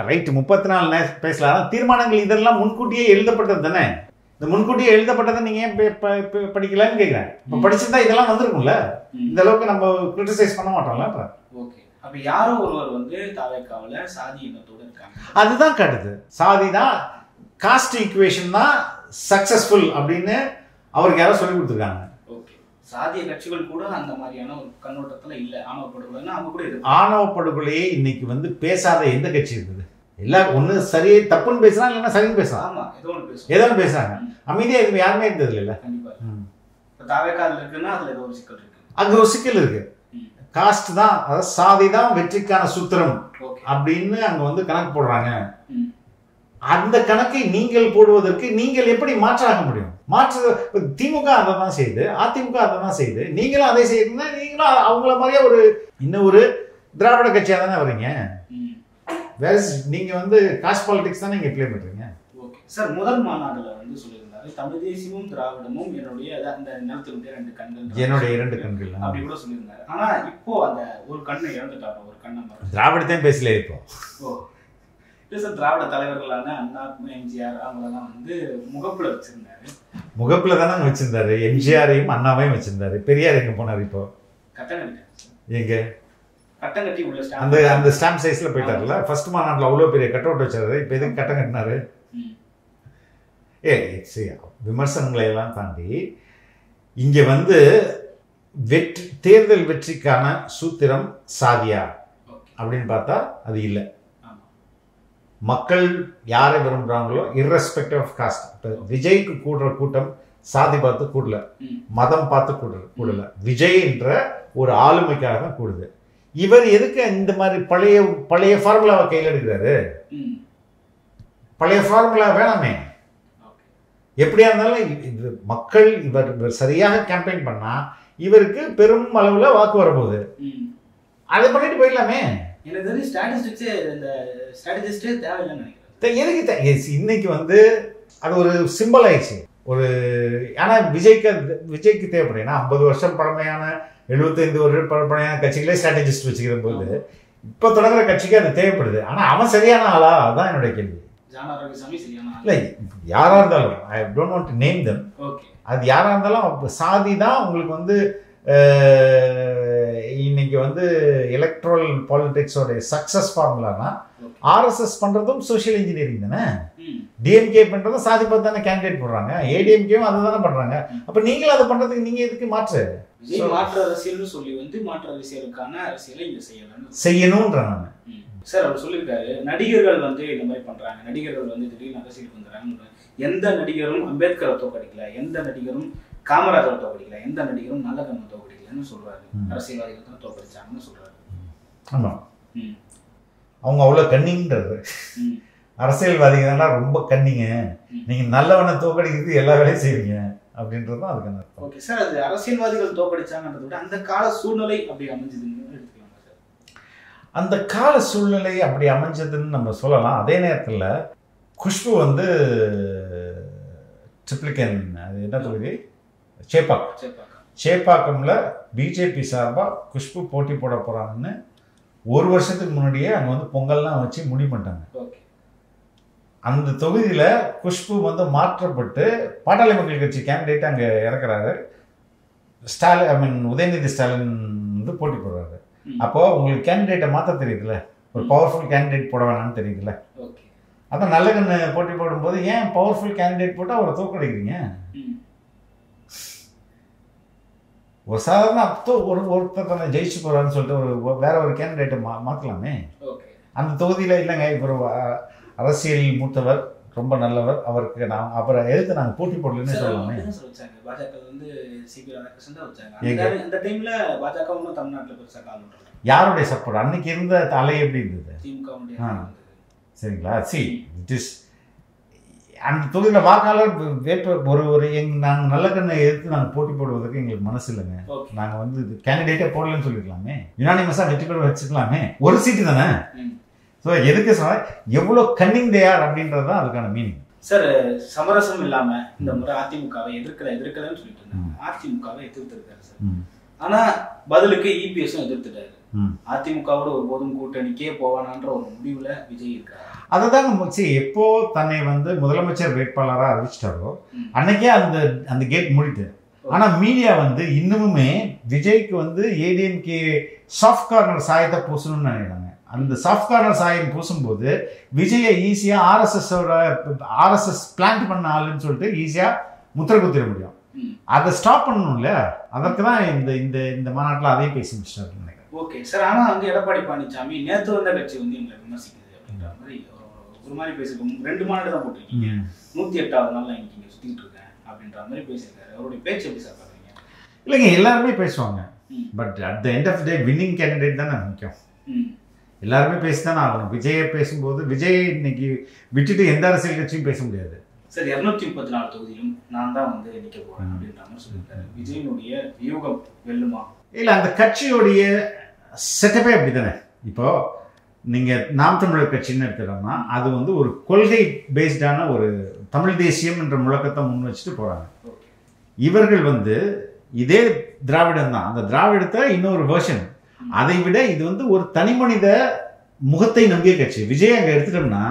ரைட், 34 பேசலாம். தீர்மானங்கள் இதெல்லாம் முன்கூட்டியே எழுதப்பட்டது தானே. இந்த முன்கூட்டியே எழுதப்பட்டதை நீங்க ஏன் படிக்கலான்னு கேட்கிறேன். இப்போ படிச்சிருந்தா இதெல்லாம் வந்திருக்கும்ல. இந்த அளவுக்கு நம்ம கிரிட்டிசைஸ் பண்ண மாட்டோம்ல. ஓகே, அப்ப யாரோ ஒருவர் வந்து தாவேக்காவுல சாதி எண்ணத்தோட இருக்காங்க. அதுதான் காட்டுது. சாதி தான், காஸ்ட் ஈக்குவேஷன் தான் சக்சஸ்ஃபுல் அப்படின்னு அவருக்கு யாரோ சொல்லி கொடுத்துருக்காங்க. சாதிய கட்சிகள் கூட அந்த மாதிரியான ஒரு கண்ணோட்டத்துல இல்ல. ஆணவ படுகொலைன்னா அவங்க கூட இருக்கு. ஆணவ படுகொலையே இன்னைக்கு வந்து பேசாத எந்த கட்சி இருக்குது? எல்லாம் ஒண்ணு சரியே தப்புன்னு பேசுறாங்க, இல்லைன்னா சரின்னு பேசுறாங்க. ஆமா, ஏதோ ஒன்று பேசுறாங்க. அமைதியா இது யாருமே இருந்தது இல்ல. கண்டிப்பா தாவேக்கால இருக்குன்னா அதுல ஏதோ ஒரு சிக்கல் இருக்கு. அங்க ஒரு சிக்கல் இருக்கு. காஸ்ட் தான், அதாவது சாதி தான் வெற்றிக்கான சூத்திரம் அப்படின்னு அங்க வந்து கணக்கு போடுறாங்க. அந்த கணக்கை நீங்கள் போடுவதற்கு நீங்கள் எப்படி மாற்றாக முடியும்? திமுக அதை தான் செய்யுது, அதிமுக அதை தான் செய்யுது, நீங்களும் அதை செய்யுதுன்னா நீங்களும் அவங்கள மாதிரியே இன்னும் ஒரு திராவிட கட்சியா தானே வரீங்க. வேற நீங்க வந்து காஸ்ட் பாலிடிக்ஸ் தானே இங்க ப்ளே பண்றீங்க. சார், முதல் மாநாடுல வந்து சொல்லியிருந்தாரு, தமிழ் தேசியமும் திராவிடமும் என்னுடைய அந்த நிலத்தினுடைய 2 கண்கள், என்னுடைய 2 கண்கள் அப்படி கூட சொல்லியிருந்தாரு. ஆனா இப்போ அந்த ஒரு கண்ணை இழந்துட்டாரு. ஒரு கண்ணை திராவிடத்தையும் பேசல இப்போ. சார், திராவிட தலைவர்களான அண்ணா, எம்ஜிஆர் அவங்களெல்லாம் வந்து முகப்புல வச்சிருந்தாரு. முகப்புல தானே வச்சிருந்தாரு. எம்ஜிஆரையும் அண்ணாவையும் வச்சிருந்தாரு. பெரியார் எங்க போனாரு? இப்போ எங்க கட்டம் கட்டி உள்ள அந்த ஸ்டாம்ப் சைஸ்ல போயிட்டாருல. ஃபர்ஸ்ட் மாநாட்டில் அவ்வளோ பெரிய கட் அவுட் வச்சாரு. இப்போ எதுக்கு கட்டம் கட்டினாரு? விமர்சனங்களை எல்லாம் தாண்டி இங்க வந்து தேர்தல் வெற்றிக்கான சூத்திரம் சாதியா அப்படின்னு பார்த்தா அது இல்லை. மக்கள் யாரை விரும்புறாங்களோ இர்ரெஸ்பெக்டிவ் ஆஃப் காஸ்ட். இப்போ விஜய்க்கு கூடுற கூட்டம் சாதி பார்த்து கூடல, மதம் பார்த்து கூடல, விஜய் என்ற ஒரு ஆளுமைக்காக கூடுது. இவர் எதுக்கு இந்த மாதிரி பழைய ஃபார்முலாவை கையில் எடுக்கிறாரு? பழைய ஃபார்முலா வேணாமே. எப்படியா இருந்தாலும் மக்கள் இவர் சரியாக கேம்பெயின் பண்ணா இவருக்கு பெரும் அளவுல வாக்கு வரப்போகுது. அதை பண்ணிட்டு போயிடலாமே. இன்னைக்கு வந்து அது ஒரு சிம்பிள் ஆயிடுச்சு. ஒரு ஆனா விஜய்க்கு தேவைப்படுது. 50 வருஷம் பழமையான 75 வருஷம் பழமையான கட்சிகளே ஸ்ட்ராட்டஜிஸ்ட் வச்சுக்கிற போது இப்ப தொடங்குற கட்சிக்கு அது தேவைப்படுது. ஆனா அவன் சரியான ஆளா? அதுதான் என்னுடைய கேள்வி. இல்ல யாரா இருந்தாலும், I don't want to name them. அது யாரா இருந்தாலும் சாதி தான் உங்களுக்கு வந்து இன்னைக்கு வந்து எலக்ட்ரல் பாலிடிக்ஸோட சக்சஸ் ஃபார்முலானா ஆர்எஸ்எஸ் பண்றதும் சோசியல் இன்ஜினியரிங் தானே. டிஎம்கே பண்றதும் சாதி பார்த்து தானே கேண்டிடேட் போடுறாங்க. ஏடிஎம்கேவும் அதை தானே பண்றாங்க. அப்ப நீங்களும் அதை பண்றதுக்கு நீங்க எதுக்கு மாற்று? விஜய் மாற்று அரசியல்னு சொல்லி வந்து மாற்று அரசியலுக்கான அரசியலை இங்க செய்யணும்ன்ற நான் சார் அவர் சொல்லியிருக்காரு. நடிகர்கள் வந்து இந்த மாதிரி பண்றாங்க, நடிகர்கள் வந்து திடீர்னு அரசியலுக்கு வந்துடுறாங்க. எந்த நடிகரும் அம்பேத்கரை தோக்கடிக்கல, எந்த நடிகரும் காமராஜரை தோக்கடிக்கல, எந்த நடிகரும் நல்லகண்ணை தோக்கடிக்கலன்னு சொல்றாரு. அரசியல்வாதிகள் தான் தோக்கடிச்சாங்கன்னு சொல்றாரு. ஆமா, அவங்க அவ்வளவு கன்னிங்கிறது. அரசியல்வாதிகள் ரொம்ப கன்னிங்க, நீங்க நல்லவனை தோக்கடிக்கிறது எல்லா வேலையும் செய்வீங்க அப்படின்றதும் அதுக்கு அர்த்தம். ஓகே சார், அது அரசியல்வாதிகள் தோக்கடிச்சாங்கன்றத விட அந்த கால சூழ்நிலை அப்படி அமைஞ்சதுன்னு எடுத்துக்கலாமா சார்? அந்த கால சூழ்நிலை அப்படி அமைஞ்சதுன்னு நம்ம சொல்லலாம். அதே நேரத்தில் குஷ்பு வந்து ட்ரிப்ளிகன், அது என்ன தொகுதி, சேப்பாக்கம்ல பிஜேபி சார்பாக குஷ்பு போட்டி போட போகிறாங்கன்னு ஒரு வருஷத்துக்கு முன்னாடியே அங்கே வந்து பொங்கல்லாம் வச்சு முடிவு பண்ணிட்டாங்க. அந்த தொகுதியில் குஷ்பு வந்து மாற்றப்பட்டு பாட்டாளி மக்கள் கட்சி கேண்டிடேட் அங்கே இறக்குறாரு. உதயநிதி ஸ்டாலின் வந்து போட்டி போடுறாரு. அப்போ உங்களுக்கு கேண்டிடேட்டை மாற்ற தெரியுதுல்ல, ஒரு பவர்ஃபுல் கேண்டிடேட் போட வேணாம்னு தெரியுதுல்ல. அதான் நல்லகண்ணு போட்டி போடும்போது ஏன் பவர்ஃபுல் கேண்டிடேட் போட்டால் அவரை தோக்கடிக்கிறீங்க? ஒரு சாதாரண ஒருத்தர் தன்னை ஜெயிச்சு போறான்னு சொல்லிட்டு வேற ஒரு கேண்டிடேட்டை மாற்றலாமே. அந்த தொகுதியில் இல்லைங்க, இப்போ அரசியல் மூத்தவர், ரொம்ப நல்லவர், அவருக்கு அவரை எதிர்த்து நாங்கள் போட்டி போடலன்னு சொல்லலாமே. யாருடைய சப்போர்ட் அன்னைக்கு இருந்த அலை எப்படி இருந்தது? சரிங்களா? அந்த தொகுதியில் வாக்காளர் நாங்கள் நல்லகண்ணை எதிர்த்து நாங்கள் போட்டி போடுவதற்கு எங்களுக்கு மனசு இல்லைங்க. நாங்கள் வந்து கேண்டிடேட்டே போடலன்னு சொல்லிருக்கலாமே, யுனானிமஸாக வெற்றி பெற வச்சுக்கலாமே, ஒரு சீட்டு தானே. ஸோ எதுக்கு சொன்னால் எவ்வளோ கன்னிங் தேயார் அப்படின்றது தான் அதுக்கான மீனிங். சார், சமரசம் இல்லாம இந்த முறை அதிமுகவை எதிர்க்கலன்னு சொல்லிட்டு இருந்தாங்க. அதிமுகவை எதிர்த்திருக்காரு சார். ஆனா பதிலுக்கு இபிஎஸும் எதிர்த்துட்டாரு. அதிமுகவோட ஒருபோதும் கூட்டணிக்கே போவானான்ற ஒரு முடிவுல விஜய் இருக்காரு. அதுதாங்க எப்போ தன்னை வந்து முதலமைச்சர் வேட்பாளராக அறிவிச்சிட்டாரோ அன்னைக்கே அந்த கேட் மூடிட்டு. ஆனா மீடியா வந்து இன்னுமுமே விஜய்க்கு வந்து ஏடிஎம்கே சாஃப்ட் கார்னர் சாயத்தை பூசணும்னு நினைக்கிறாங்க. அந்த சாஃப்ட் கார்னர் சாயம் பூசும்போது விஜயை ஈஸியா ஆர்எஸ்எஸ் பிளான்ட் பண்ண ஆளுன்னு சொல்லிட்டு ஈஸியா முத்திர குத்திர முடியும். அதை ஸ்டாப் பண்ணணும்ல, அதற்கு தான் இந்த மாநாட்டில் அதையும் பேசி முடிச்சிட்டாரு நினைக்கிறேன். ஓகே சார், ஆனா வந்து எடப்பாடி பழனிசாமி நேற்று வந்த கட்சி வந்து எங்களை விமர்சிக்குது அப்படின்ற மாதிரி ஒரு மாதிரி பேசிருக்கோம். 2 மாநாடு தான் போட்டிருக்கீங்க, 108வது நாள் இன்னைக்கு இங்கே சுத்திட்டு இருக்கேன் அப்படின்ற மாதிரி பேசியிருக்காரு. அவருடைய பேச்சு எப்படி சார் பாக்குறீங்க? இல்லைங்க, எல்லாருமே பேசுவாங்க. But at the end of day winning candidate தானே முக்கியம். எல்லாருமே பேசிதானே ஆகணும். விஜயை பேசும்போது விஜய் இன்னைக்கு விட்டுட்டு எந்த அரசியல் கட்சியும் பேச முடியாது. சார், 234 தொகுதியிலும் நான் தான் வந்து நிற்க போறேன் அப்படின்ற மாதிரி சொல்லியிருக்காரு. விஜயனுடைய வியூகம் வெல்லுமா? இல்லை, அந்த கட்சியோடைய செட்டப்பே அப்படி தானே. இப்போ நீங்கள் நாம் தமிழர் கட்சின்னு எடுத்துட்டோம்னா அது வந்து ஒரு கொள்கை பேஸ்டான ஒரு தமிழ் தேசியம் என்ற முழக்கத்தை முன் வச்சுட்டு போகிறாங்க. இவர்கள் வந்து இதே திராவிடம் தான், அந்த திராவிடத்தை இன்னொரு வெர்ஷன். அதை விட இது வந்து ஒரு தனி மனித முகத்தை நம்பிய கட்சி. விஜய் அங்கே எடுத்துட்டோம்னா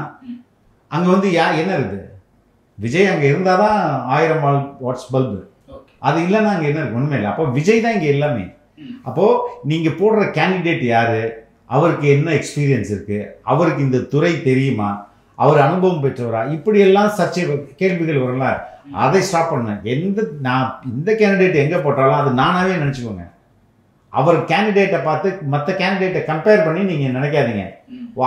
அங்கே வந்து என்ன இருக்குது? விஜய் அங்கே இருந்தால் தான் 1000 வாட்ஸ் பல்பு, அது இல்லைன்னா அங்கே என்ன இருக்கு? ஒன்றுமே இல்லை. அப்போ விஜய் தான் இங்கே எல்லாமே. அப்போது நீங்கள் போடுற கேண்டிடேட் யார், அவருக்கு என்ன எக்ஸ்பீரியன்ஸ் இருக்குது, அவருக்கு இந்த துறை தெரியுமா, அவர் அனுபவம் பெற்றவரா, இப்படியெல்லாம் சர்ச்சை கேள்விகள் வரல. அதை ஸ்டாப் பண்ண நான் இந்த கேண்டிடேட் எங்கே போட்டாலும் அது நானாகவே நினச்சிக்கோங்க. அவர் கேண்டிடேட்டை பார்த்து மற்ற கேண்டிடேட்டை கம்பேர் பண்ணி நீங்கள் நினைக்காதீங்க.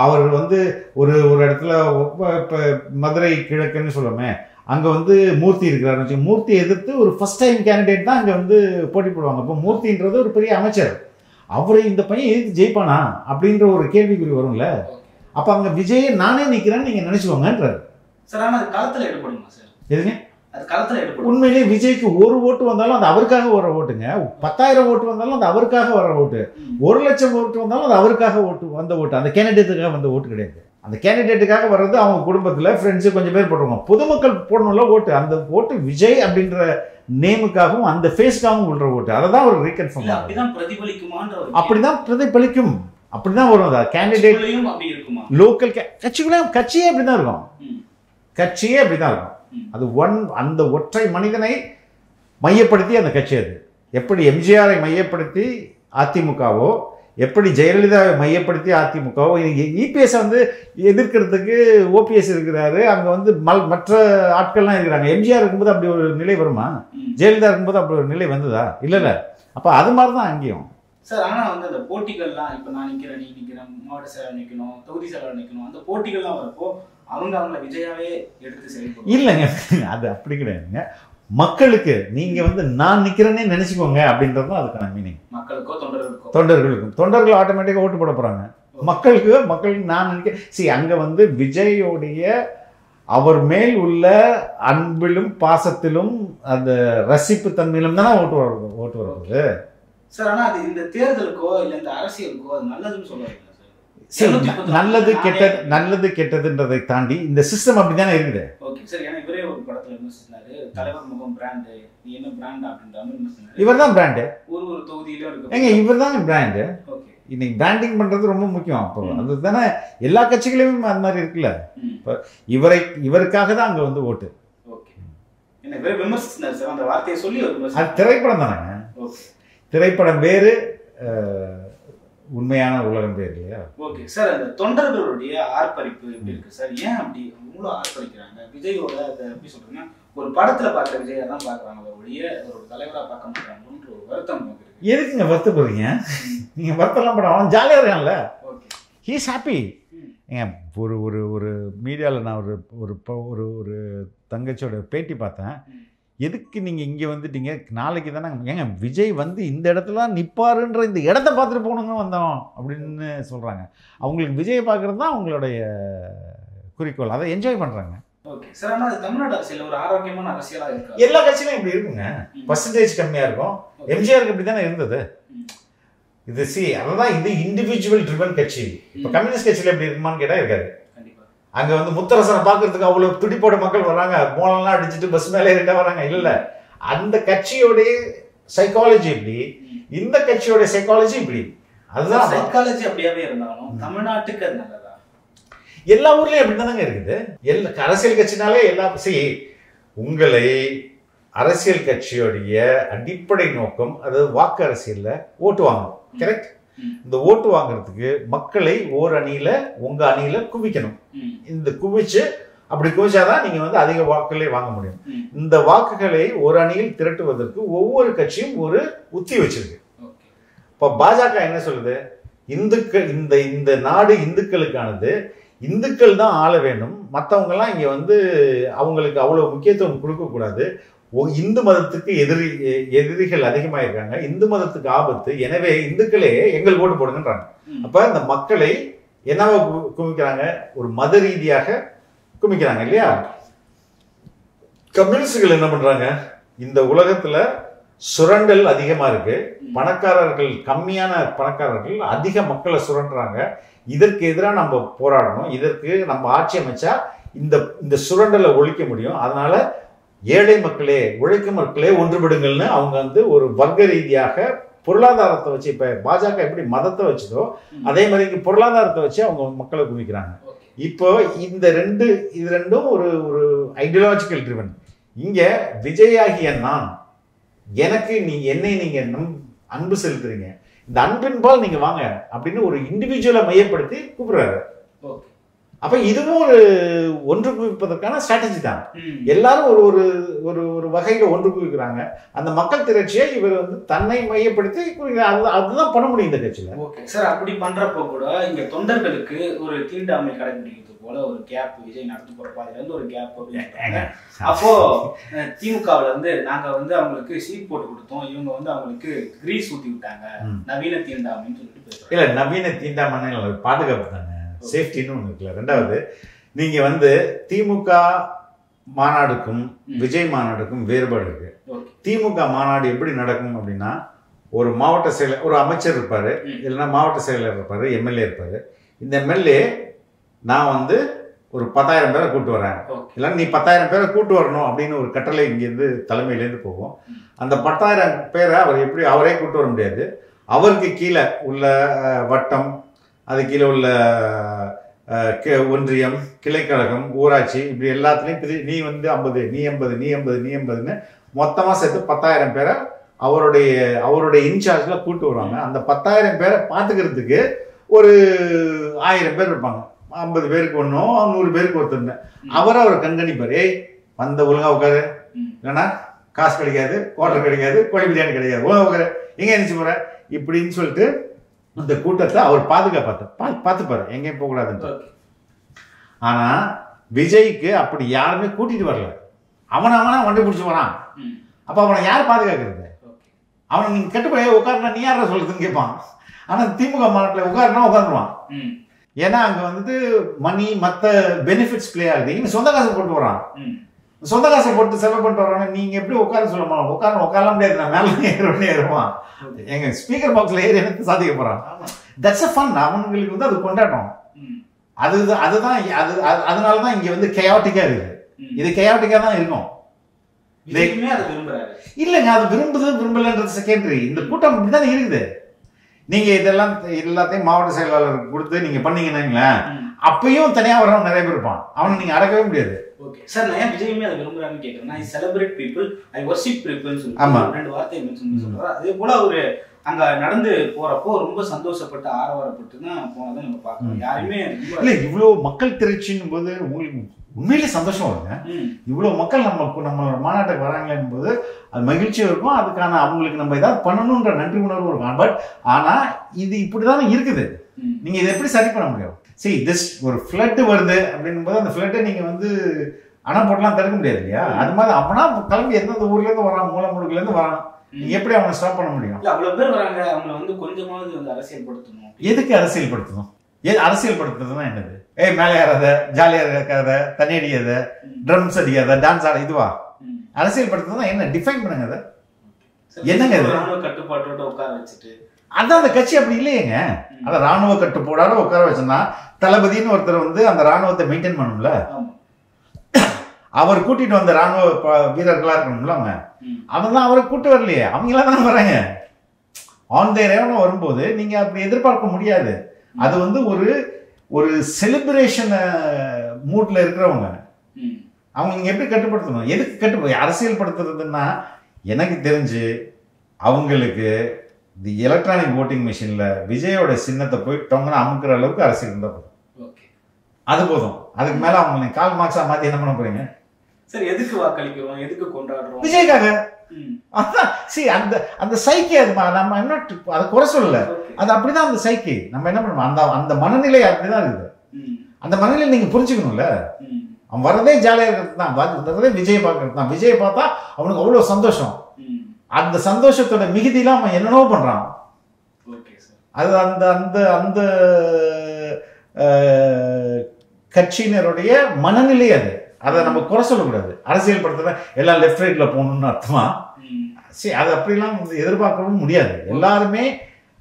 அவர் வந்து ஒரு இடத்துல இப்போ மதுரை கிழக்குன்னு சொல்லுமே, அங்கே வந்து மூர்த்தி இருக்கிறாருன்னு வச்சு, மூர்த்தி எதிர்த்து ஒரு ஃபர்ஸ்ட் டைம் கேண்டிடேட் தான் அங்கே வந்து போட்டி போடுவாங்க. இப்போ மூர்த்தின்றது ஒரு பெரிய அமைச்சர், அவரை இந்த பையன் எதிர்த்து ஜெயிப்பானா அப்படின்ற ஒரு கேள்விக்குறி வரும்ல. அப்போ அங்கே விஜயை நானே நிற்கிறேன்னு நீங்கள் நினச்சிக்கோங்கன்றார் சார். ஆனால் அது களத்தில் எடுக்கணுமா சார்? எதுங்க உண்மையிலே விஜய்க்கு ஒரு ஓட்டு வந்தாலும் அது அவருக்காக வர ஓட்டுங்க. 10,000 ஓட்டு வந்தாலும் அது அவருக்காக வர ஓட்டு. 1,00,000 ஓட்டு வந்தாலும் அது அவருக்காக வந்த ஓட்டு, அந்த கேண்டிடேட்டுக்காக வந்த ஓட்டு கிடையாது. அந்த கேண்டிடேட்டுக்காக வர்றது அவங்க குடும்பத்தில் ஃப்ரெண்ட்ஸு கொஞ்சம் பேர் போட்டுருவாங்க. பொதுமக்கள் போடணும்ல ஓட்டு, அந்த ஓட்டு விஜய் அப்படின்ற நேமுக்காகவும் அந்த ஃபேஸ்க்காகவும் விடுற ஓட்டு. அதை தான் ஒரு ரீகன்ஃபார்ம். அப்படிதான் பிரதிபலிக்கும், அப்படிதான் வரும். அது கேண்டிடேட் லோக்கல் கட்சியே அப்படிதான் இருக்கும். கட்சியே அப்படிதான் இருக்கும். அது அந்த ஒற்றை மனிதனை மையப்படுத்தி அந்த கட்சி. அது எப்படி எம்ஜிஆரை மையப்படுத்தி அதிமுகவோ, எப்படி ஜெயலலிதாவை மையப்படுத்தி அதிமுகவோ, இபிஎஸ் வந்து எதிர்க்கிறதுக்கு ஓபிஎஸ் இருக்கிறாரு, அங்கே வந்து மற்ற ஆட்கள்லாம் இருக்கிறாங்க. எம்ஜிஆர் இருக்கும்போது அப்படி ஒரு நிலை வருமா? ஜெயலலிதா இருக்கும்போது அப்படி ஒரு நிலை வந்ததா? இல்லைல்ல. அப்போ அது மாதிரி தான் அங்கேயும் சார். ஆனால் வந்து அந்த போட்டிகள்லாம் இப்போ நான் நிற்கிறேன், நீ நிற்கிறேன், மாவட்ட செயலாளர் நிற்கணும், தொகுதி செயலாளர் நிற்கணும், அந்த போட்டிகள்லாம் வரப்போ அவங்கள விஜயாவே எடுத்து செயல்படும் இல்லைங்க. அது அப்படி கிடையாதுங்க. மக்களுக்கு நீங்க வந்து நான் நிக்கிறேன்னே நினைச்சுக்கோங்க அப்படின்றது தான் அதுக்கான மீனிங். மக்களுக்கோ தொண்டர்கள் ஆட்டோமேட்டிக்காக ஓட்டு போட போறாங்க. மக்களுக்கு நான் நினைக்கிறேன். அங்க வந்து விஜயோடைய அவர் மேல் உள்ள அன்பிலும் பாசத்திலும் அந்த ரசிப்பு தன்மையிலும் தானே ஓட்டு வருது சார். ஆனா அது இந்த தேர்தலுக்கோ இல்ல இந்த அரசியலுக்கோ அது நல்லதுன்னு சொல்லுவாங்க. நல்லது கெட்டதுன்றதை தாண்டி இந்த சிஸ்டம் அப்படிதானே இருக்குது. Okay sir. ஏன்னா இவரே ஒரு படத்துல என்ன சொன்னாரு, தலைவர் முகம் பிராண்ட், நீ என்ன பிராண்ட் அப்படின்ற மாதிரி சொன்னாரு. இவர் தான் பிராண்டு. ஒரு தொகுதியில இருக்கு. ஏங்க இவர் தான் பிராண்டு. ஓகே. இன்னைக்கு பிராண்டிங் பண்றது ரொம்ப முக்கியம். அப்போ அதுதானே எல்லா கட்சிகளையும் அந்த மாதிரி இருக்குல்ல. இவருக்காக தான் அங்க வந்து ஓட்டு. ஓகே. என்ன வேற விமர்சிச்சாரு சார் அந்த வார்த்தையை சொல்லி அது திரைப்படம் தானேங்க. ஓகே. திரைப்படம் வேறு, உண்மையான உலகம் பேர் இல்லையா? Okay sir. அந்த தொண்டர்களுடைய ஆர்ப்பரிப்பு எப்படி இருக்கு சார்? ஏன் அப்படி இவ்வளோ ஆர்ப்பரிக்கிறாங்க? விஜயோட எப்படி சொல்றேன்னா ஒரு படத்துல பார்த்த விஜயா தான் பாக்குறாங்க, ஒழிய ஒரு தலைவரா பார்க்க மாட்டாங்கன்ற ஒரு வருத்தம் இருக்கு. எதுக்குங்க வருத்தப்படுறீங்க? நீங்க வருத்தம்லாம் படம் அவன் ஜாலியாக இருக்கான்ல. ஓகே. He is happy. ஏங்க ஒரு ஒரு ஒரு மீடியாவில் நான் ஒரு ஒரு ஒரு தங்கச்சியோட பேட்டி பார்த்தேன். எதுக்கு நீங்கள் இங்கே வந்துட்டீங்க, நாளைக்கு தானே ஏங்க விஜய் வந்து இந்த இடத்துல தான் நிற்பாருன்ற இந்த இடத்த பார்த்துட்டு போகணுங்க வந்தோம் அப்படின்னு சொல்கிறாங்க. அவங்களுக்கு விஜயை பார்க்குறது தான் அவங்களுடைய குறிக்கோள். அதை என்ஜாய் பண்ணுறாங்க. Okay sir. ஆனால் அது தமிழ்நாடு அரசியல் ஒரு ஆரோக்கியமான அரசியலாக இருக்கு. எல்லா கட்சியிலும் இப்படி இருக்குங்க. பர்சன்டேஜ் கம்மியாக இருக்கும். எம்ஜிஆருக்கு இப்படி தானே இருந்தது. இது அதுதான் இது இண்டிவிஜுவல் ட்ரிவன் கட்சி. இப்போ கம்யூனிஸ்ட் கட்சியில் எப்படி இருக்குமான்னு கேட்டால் இருக்காது. அங்கே வந்து முத்தரசனை பார்க்கறதுக்கு அவ்வளோ துடிப்போட மக்கள் வராங்க, போனெல்லாம் அடிச்சுட்டு பஸ் மேலே ஏறிட்டா வராங்க. இல்லை, அந்த கட்சியோடைய சைக்காலஜி இப்படி, இந்த கட்சியோட சைக்காலஜி இப்படி. அதுதான் சைக்காலஜி அப்படியாவே இருந்தாலும் தமிழ்நாட்டுக்கு அது நல்லதா? எல்லா ஊர்லயும் அப்படி தானங்க இருக்குது. அரசியல் கட்சினாலே உங்களை அரசியல் கட்சியோடைய அடிப்படை நோக்கம் அது வாக்கு அரசியல்ல ஓட்டு வாங்கணும். கரெக்ட். இந்த ஓட்டு வாங்குறதுக்கு மக்களை ஓர் அணியில உங்க அணியில குவிக்கணும். இந்த குவிச்சு அப்படி குவிச்சாதான் நீங்க வந்து அதிக வாக்குகளை வாங்க முடியும். இந்த வாக்குகளை ஒரு அணியில் திரட்டுவதற்கு ஒவ்வொரு கட்சியும் ஒரு உத்தி வச்சிருக்கு. இப்ப பாஜக என்ன சொல்லுது, இந்துக்கள் இந்த நாடு இந்துக்களுக்கானது, இந்துக்கள் தான் ஆள வேண்டும், மற்றவங்க எல்லாம் இங்க வந்து அவங்களுக்கு அவ்வளவு முக்கியத்துவம் கொடுக்க கூடாது, இந்து மதத்துக்கு எதிரிகள் அதிகமாக இருக்காங்க, இந்து மதத்துக்கு ஆபத்து, எனவே இந்துக்களே எங்கள் ஓட்டு போடுங்கன்றாங்க. அப்ப இந்த மக்களை என்னவா குமிக்கிறாங்க, ஒரு மத ரீதியாக குமிக்கிறாங்க இல்லையா? கம்யூனிஸ்டுகள் என்ன பண்றாங்க, இந்த உலகத்துல சுரண்டல் அதிகமா இருக்கு, பணக்காரர்கள் கம்மியான பணக்காரர்கள் அதிக மக்களை சுரண்டுறாங்க, இதற்கு எதிராக நம்ம போராடணும், இதற்கு நம்ம ஆட்சி அமைச்சா இந்த சுரண்டலை ஒழிக்க முடியும், அதனால ஏழை மக்களே உழைக்கும் மக்களே ஒன்றுபடுங்கள்னு அவங்க வந்து ஒரு வர்க்க ரீதியாக பொருளாதாரத்தை வச்சு, இப்ப பாஜக எப்படி மதத்தை வச்சதோ அதே மாதிரி பொருளாதாரத்தை வச்சு அவங்க மக்களை குவிக்கிறாங்க. இப்போ இது ரெண்டும் ஒரு ஐடியாலஜிக்கல் ட்ரிவன். இங்க விஜயாகிய நான் எனக்கு நீங்க அன்பு செலுத்துறீங்க, இந்த அன்பின்பால் நீங்க வாங்க அப்படின்னு ஒரு இண்டிவிஜுவலை மையப்படுத்தி கூப்பிடுறாரு. அப்ப இதுவும் ஒரு ஒன்று குவிப்பதற்கான ஸ்ட்ராட்டஜி தான். எல்லாரும் ஒரு ஒரு ஒரு வகையில ஒன்று குவிக்கிறாங்க. அந்த மக்கள் திரட்சியை இவர் வந்து தன்னை மையப்படுத்தி அதுதான் பண்ண முடியும் இந்த கட்சியில. Okay sir. அப்படி பண்றப்போ கூட இங்க தொண்டர்களுக்கு ஒரு தீண்டாமை கடைபிடிக்கிறது போல ஒரு கேப் விஜய் நடந்து போறப்போ அதுல இருந்து ஒரு கேப் அப்படின்னு. அப்போ திமுகவுல இருந்து நாங்க வந்து அவங்களுக்கு சீட் போட்டு கொடுத்தோம், இவங்க வந்து அவங்களுக்கு கிரீஸ் ஊத்தி விட்டாங்க, நவீன தீண்டாமைன்னு சொல்லிட்டு பேசுறாங்க. இல்ல, நவீன தீண்டாமை பாதுகாப்பு தானே, சேஃப்டின்னு ஒண்ணு இருக்குல்ல. ரெண்டாவது, நீங்க வந்து திமுக மாநாடுக்கும் விஜய் மாநாடுக்கும் வேறுபாடு இருக்கு. திமுக மாநாடு எப்படி நடக்கும் அப்படின்னா, ஒரு மாவட்ட செயலர், ஒரு அமைச்சர் இருப்பாரு, இல்லைன்னா மாவட்ட செயலர் இருப்பாரு, எம்எல்ஏ இருப்பாரு. இந்த எம்எல்ஏ நான் வந்து ஒரு 10,000 பேரை கூட்டு வரேன், இல்லைன்னா நீ 10,000 பேரை கூட்டு வரணும் அப்படின்னு ஒரு கட்டளை இங்கேருந்து தலைமையிலேருந்து போகும். அந்த 10,000 பேரை அவர் எப்படி அவரே கூட்டு வர முடியாது. அவருக்கு கீழே உள்ள வட்டம், அது கீழே உள்ள ஒன்றியம், கிளைக்கழகம், ஊராட்சி, இப்படி எல்லாத்துலேயும் நீ வந்து 50, நீ 80, நீ 80, நீ 80ன்னு மொத்தமாக சேர்த்து 10,000 பேரை அவருடைய இன்சார்ஜில் கூட்டு வருவாங்க. அந்த 10,000 பேரை பார்த்துக்கிறதுக்கு ஒரு 1000 பேர் இருப்பாங்க. 50 பேருக்கு ஒன்றும் 100 பேருக்கு ஒருத்தர் அவர் கண்காணிப்பார். ஏய் வந்த ஒழுங்கா உட்காரு, இல்லைன்னா காசு கிடைக்காது, குவார்டர் கிடைக்காது, கோழி பிரியாணி கிடைக்காது, ஒழுங்கா உட்காரு, எங்க எந்திரிச்சு போற இப்படின்னு சொல்லிட்டு அந்த கூட்டத்தை அவர் பார்த்துப்பாரு எங்கேயும் போகக்கூடாதுன்ட்டு. ஆனா விஜய்க்கு அப்படி யாருமே கூட்டிட்டு வரல. அவனா வண்டி பிடிச்சி வரான். அப்ப அவனை யார் பாதுகாக்கிறது? அவனை நீங்க கெட்டு போய் உட்காருனா நீ யார சொல்றதுன்னு கேட்பான். ஆனா திமுக மாநாட்டில் உட்காருனா உட்காந்துருவான். ஏன்னா அங்க வந்துட்டு மணி மற்ற பெனிஃபிட்ஸ் பிளே ஆகுது. இவன் சொந்த காசை போட்டு வரான். சொந்த காசை போட்டு செலவு பண்ணிட்டு வரான். நீங்க எப்படி உட்கார சொல்லமா? உட்கார முடியாது. நான் மேலே ஏறுவான். எங்க ஸ்பீக்கர் பாக்ஸ்ல ஏறி எனக்கு சாதிக்க போறான். That's a fun. அவங்களுக்கு வந்து அது கொண்டாட்டம். அதுதான் அதனாலதான் இங்க வந்து கெயாட்டிக்கா இருக்கு. இது கெயாட்டிக்கா தான் இருக்கும். இல்லைங்க, அது விரும்பலன்றது செகண்டரி. இந்த கூட்டம் இப்படிதான் இருக்குது. நீங்க இதெல்லாம் எல்லாத்தையும் மாவட்ட செயலாளருக்கு கொடுத்து நீங்க பண்ணீங்கன்னா அப்பயும் தனியா வரவன் நிறைய பேர் இருப்பான். அவனை நீங்க அடக்கவே முடியாது. ஓகே சார், நான் ஏன் விஜயமே அதை விரும்புறான்னு கேட்கறேன். I celebrate people, I worship பீப்புள்னு சொல்லி ரெண்டு வார்த்தை சொல்றாரு. அதே போல ஒரு அங்க நடந்து போறப்போ ரொம்ப சந்தோஷப்பட்டு ஆரவாரப்பட்டு தான் போனதை நம்ம பார்க்கணும். யாருமே இல்ல இவ்வளவு மக்கள் திரட்சின் போது உங்களுக்கு உண்மையிலே சந்தோஷம் வருங்க. இவ்வளவு மக்கள் நம்ம மாநாட்டுக்கு வராங்களேன் போது அது மகிழ்ச்சியா இருக்கும். அதுக்கான அவங்களுக்கு நம்ம ஏதாவது பண்ணணும்ன்ற நன்றி உணர்வு இருக்கும். பட் ஆனா இது இப்படிதானே இருக்குது. நீங்க இதை எப்படி சரி பண்ண முடியும்? சரி, திஸ் ஒரு ஃப்ளட் வருது அப்படின்னும் போது அந்த ஃப்ளட்டை நீங்க வந்து அணை போட்டெல்லாம் தடுக்க முடியாது இல்லையா? அது மாதிரி அவனா கிளம்பி எந்தெந்த ஊர்ல இருந்து வரான், மூலமுடுக்குல இருந்து வரான், நீங்க எப்படி அவனை ஸ்டாப் பண்ண முடியும்? அவ்வளவு பேர் வராங்க, அவங்களை வந்து கொஞ்சமாவது வந்து அரசியல்படுத்தணும். எதுக்கு அரசியல்படுத்தணும்? அரசியல்படுத்துறதுன்னா என்னது? மேலே ஏறாத, ஜாலியா இருக்காத, தண்ணி அடிக்காத, ட்ரம்ஸ் அடிக்காத, டான்ஸ் ஆட, இதுவா அரசியல்படுத்துறதுனா என்ன? டிஃபைன் பண்ணுங்க. அதை என்னங்க கட்டுப்பாட்டோட உட்கார வச்சுட்டு அதான் அந்த கட்சி அப்படி இல்லையேங்க. அதான் ராணுவ கட்டுப்பாடோட உட்கார வச்சோம்னா தளபதினு ஒருத்தர் வந்து அந்த ராணுவத்தை மெயின்டைன் பண்ணணும்ல. அவர் கூட்டிட்டு வந்த ராணுவ வீரர்களா இருக்கணும்ல. அவங்க தான் அவரை கூட்டு வரலையே, அவங்களா தானே வராங்க. ஆன் தி ரேவன் வரும்போது நீங்க அப்படி எதிர்பார்க்க முடியாது. அது வந்து ஒரு செலிப்ரேஷன் மூட்ல இருக்கிறவங்க. அவங்க நீங்க எப்படி கட்டுப்படுத்தணும்? எதுக்கு அரசியல்படுத்துறதுன்னா எனக்கு தெரிஞ்சு அவங்களுக்கு தி எலக்ட்ரானிக் ஓட்டிங் மிஷின்ல விஜயோட சின்னத்தை போய் டொங்கன அமுக்குற அளவுக்கு அரசியல் இருந்தா போதும். அது போதும். அதுக்கு மேல அவங்க கால் மார்க்ஸா மாத்தி என்ன பண்ண போறீங்க? சரி, எதுக்கு வாக்களிக்கிறோம், எதுக்கு கொண்டாடுறோம்? விஜய்க்காக. அதான் சரி, அந்த சைக்கி அது நம்ம என்ன அதை குறை சொல்லல. அது அப்படிதான் அந்த சைக்கி. நம்ம என்ன பண்ணுவோம், அந்த மனநிலை அப்படிதான் இருக்குது. அந்த மனநிலை நீங்க புரிஞ்சுக்கணும்ல. அவன் வரதே ஜாலியா இருக்கிறது தான், வரதே விஜய் பார்க்கறது தான். விஜய் பார்த்தா அவனுக்கு அவ்வளவு சந்தோஷம். அந்த சந்தோஷத்தோட மிகுதியெல்லாம் அவன் என்னென்னவோ பண்றான். அது அந்த அந்த அந்த கட்சியினருடைய மனநிலை. அதை நம்ம குறை சொல்லக்கூடாது. அரசியல் படுத்துறத எல்லாம் லெஃப்ட் ரைட்ல போகணும்னு அர்த்தமா? சரி, அது அப்படிலாம் எதிர்பார்க்கவும் முடியாது. எல்லாருமே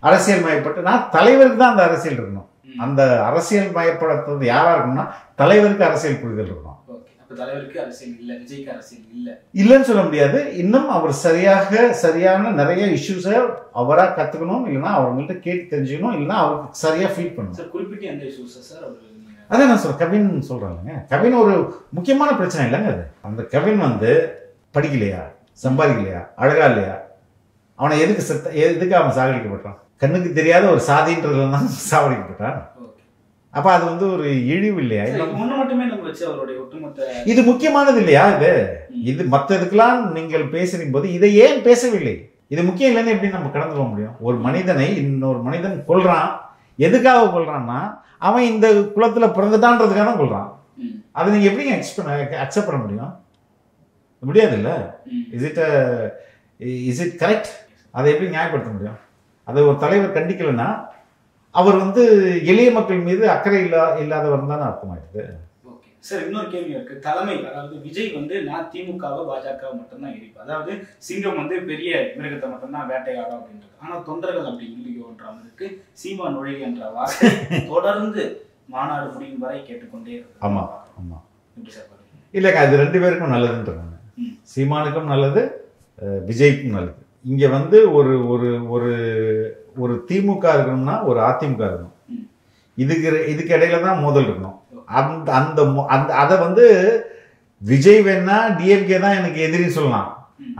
அரசியல் மயப்பட்டு தலைவருக்கு தான் அந்த அரசியல் இருக்கணும். அந்த அரசியல் மயப்படுத்துறது யாரா இருக்கணும்னா தலைவருக்கு அரசியல் புரிதல் இருக்கணும். தலைவருக்கு அரசியல் இல்ல, விஜய்க்கு அரசியல் இல்ல இல்லன்னு சொல்ல முடியாது. இன்னும் அவர் சரியான நிறைய இஷ்யூஸை அவரா கத்துக்கணும். இல்லைன்னா அவங்கள்ட்ட கேட்டு தெரிஞ்சுக்கணும். இல்லைன்னா அவருக்கு சரியா ஃபீல் பண்ணணும். சார், குறிப்பிட்டு எந்த இஷ்யூஸ் சார்? அதான் நான் கவின் சொல்றாங்க. கவின் ஒரு முக்கியமான பிரச்சனை இல்லைங்க அது. அந்த கவின் வந்து படிக்கலையா, சம்பாதிக்கலையா, அழகா இல்லையா, அவனை எதுக்கு அவன் சாகடிக்கப்பட்டான்? கண்ணுக்கு தெரியாத ஒரு சாதின்றதுல தான் சாவடிக்கப்பட்டான். அப்ப அது வந்து ஒரு இழிவு இல்லையா? இது முக்கியமானது இல்லையா? இது மற்றதுக்கெல்லாம் நீங்கள் பேசும் போது இதை ஏன் பேசவில்லை? இது முக்கியம் இல்லைன்னு எப்படி நம்ம கடந்து போக முடியும்? ஒரு மனிதனை இன்னொரு மனிதன் கொல்றான். எதுக்காக கொல்றான்னா அவன் இந்த குலத்துல பிறந்துட்டான்றதுக்காக தான் கொல்றான். அதை நீங்க எப்படி அக்செப்ட் பண்ண முடியும்? முடியாது இல்ல. Is it correct? அதை எப்படி நியாயப்படுத்த முடியும்? அதை ஒரு தலைவர் கண்டிக்கலன்னா அவர் வந்து எளிய மக்கள் மீது அக்கறை இல்லாதவர் தான் அர்த்தமாயிடுது. சார், இன்னொரு கேள்வி இருக்கு. தலைமை, அதாவது விஜய் வந்து நான் திமுகவை பாஜக மட்டும்தான் எரிப்பேன், அதாவது சிங்கம் வந்து பெரிய மிருகத்தை மட்டும்தான் வேட்டையாடும் அப்படின்றது. ஆனா தொண்டர்கள் அப்படி இல்லையோன்றவங்களுக்கு சீமா நுழைவு என்ற வார்த்தை தொடர்ந்து மாநாடு முடியும் வரை கேட்டுக்கொண்டே இருக்கு. ஆமா ஆமா, இல்லைங்க, அது ரெண்டு பேருக்கும் நல்லதுன்றாங்க. சீமானுக்கும் நல்லது, விஜய்க்கும் நல்லது. இங்க வந்து ஒரு ஒரு ஒரு ஒரு திமுக இருக்கணும்னா ஒரு அதிமுக இருக்கணும். இதுக்கு இடையில தான் மோதல் இருக்கணும். அதை வந்து விஜய் வேணா டிஎம்கே தான் எனக்கு எதிரின்னு சொல்லலாம்.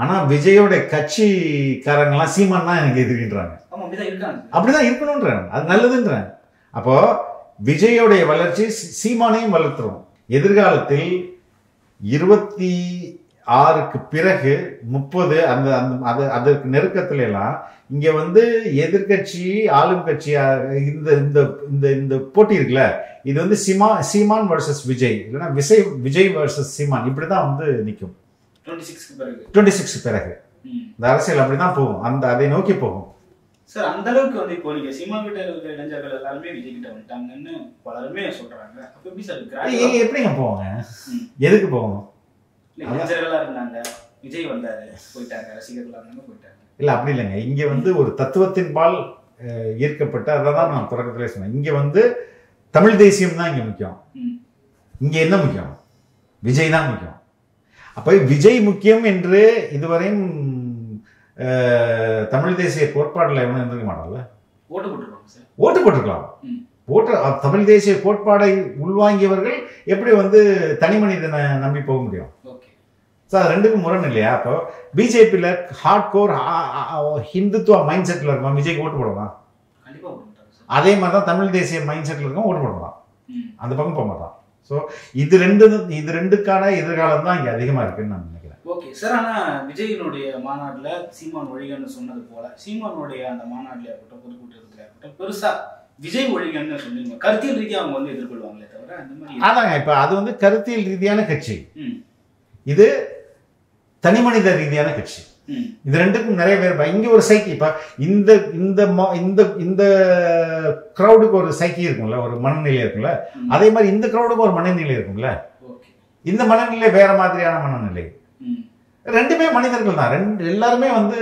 ஆனா விஜயோட கட்சிக்காரங்கெல்லாம் சீமான் தான் எனக்கு எதிரின்றாங்க. அப்படிதான் இருக்கணும்ன்றாங்க. அது நல்லதுன்றாங்க. அப்போ விஜயோடைய வளர்ச்சி சீமானையும் வளர்த்துரும். எதிர்காலத்தில் 6க்கு பிறகு 30 அந்த அது அதற்கு நெருக்கத்துல எல்லாம் இங்க வந்து எதிர்கட்சி ஆளும் கட்சி இந்த இந்த இந்த இந்த போட்டி இருக்குல்ல, இது வந்து சீமான் வர்சஸ் விஜய், இல்லைன்னா விஜய் வர்சஸ் சீமான், இப்படிதான் வந்து நிற்கும் 26 பிறகு. இந்த அரசியல் அப்படிதான் போகும், அதை நோக்கி போகும். சார் அந்த அளவுக்கு வந்து இப்போ நீங்க சீமான் கிட்ட இருக்கிற இளைஞர்கள் எல்லாருமே விஜய் கிட்ட வந்துட்டாங்கன்னு பலருமே சொல்றாங்க. அப்ப எப்படி சார் எப்படிங்க போவாங்க? எதுக்கு போகணும்? இளைஞர்களா இருந்தாங்க, விஜய் வந்தாரு போயிட்டாங்க, ரசிகர்களா இருந்தாங்க போயிட்டாங்க. இல்ல அப்படி இல்லைங்க. இங்க வந்து ஒரு தத்துவத்தின் பால் ஈர்க்கப்பட்ட, அதான் நான் தொடக்கத்திலே சொன்னேன், இங்க வந்து தமிழ் தேசியம் தான் இங்க முக்கியம். இங்க என்ன முக்கியம்? விஜய் தான் முக்கியம். அப்ப விஜய் முக்கியம் என்று இதுவரையும் தமிழ் தேசிய கோட்பாடுல எவனும் இருந்திருக்க மாட்டான்ல. ஓட்டு போட்டிருக்கலாம். தமிழ் தேசிய கோட்பாடை உள்வாங்கியவர்கள் எப்படி வந்து தனி மனிதனை நம்பி போக முடியும்? அது ரெண்டுக்கும் முரண் இல்லையா? அப்போ பிஜேபியில ஹார்ட் கோர் ஹிந்துத்துவ மைண்ட் செட்ல இருக்கும் விஜய்க்கு ஓட்டு போடலாம். அதே மாதிரிதான் தமிழ் தேசிய மைண்ட் செட்ல இருக்கும் ஓட்டு போடலாம், அந்த பக்கம் போக மாட்டான். ஸோ இது ரெண்டுக்கான எதிர்காலம் தான் இங்க அதிகமா இருக்குன்னு நான் நினைக்கிறேன். Okay sir. ஆனா விஜயினுடைய மாநாட்டுல சீமான் ஒழிகன்னு சொன்னது போல சீமானுடைய அந்த மாநாட்டுல இருக்கட்டும், பொதுக்கூட்டத்துல இருக்கட்டும், பெருசா விஜய் ஒழிகன்னு சொல்லிருங்க, கருத்தியல் ரீதியா அவங்க வந்து எதிர்கொள்வாங்களே தவிர அந்த மாதிரி. அதாங்க, இப்ப அது வந்து கருத்தியல் ரீதியான கட்சி, இது தனி மனித ரீதியான கட்சி. இது ரெண்டுக்கும் நிறைய பேர் இங்க ஒரு சைக்கி. இப்ப இந்த இந்த இந்த இந்த கிரௌடுக்கு ஒரு சைக்கி இருக்கும்ல, ஒரு மனநிலை இருக்கும்ல, அதே மாதிரி இந்த கிரௌடுக்கு ஒரு மனநிலை இருக்கும்ல. இந்த மனநிலை வேற மாதிரியான மனநிலை. ரெண்டுமே மனிதர்கள் தான், எல்லாருமே வந்து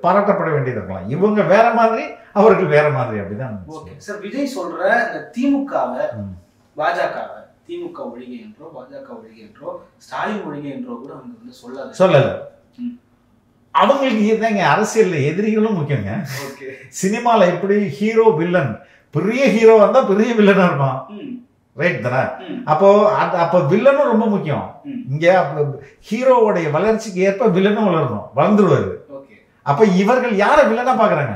பாராட்டப்பட வேண்டியது இருக்கலாம். இவங்க வேற மாதிரி, அவர்கள் வேற மாதிரி, அப்படிதான். சார் விஜய் சொல்ற திமுகவை பாஜகவை, திமுக ஒழிகை என்றோ பாஜக ஒழிகை என்றோ ஸ்டாலின் ஒழிகை என்றோ கூட அவங்க வந்து சொல்லல. அவங்களுக்கு இதுதாங்க அரசியல்ல எதிரிகளும் முக்கியங்க. சினிமால எப்படி ஹீரோ வில்லன், பெரிய ஹீரோ வந்தா பெரிய வில்லனா இருப்பான், ரைட் தானே? அப்போ வில்லனும் ரொம்ப முக்கியம். இங்க ஹீரோவுடைய வளர்ச்சிக்கு ஏற்ப வில்லனும் வளர்ந்துருவாரு. அப்ப இவர்கள் யார வில்லனா பாக்குறாங்க?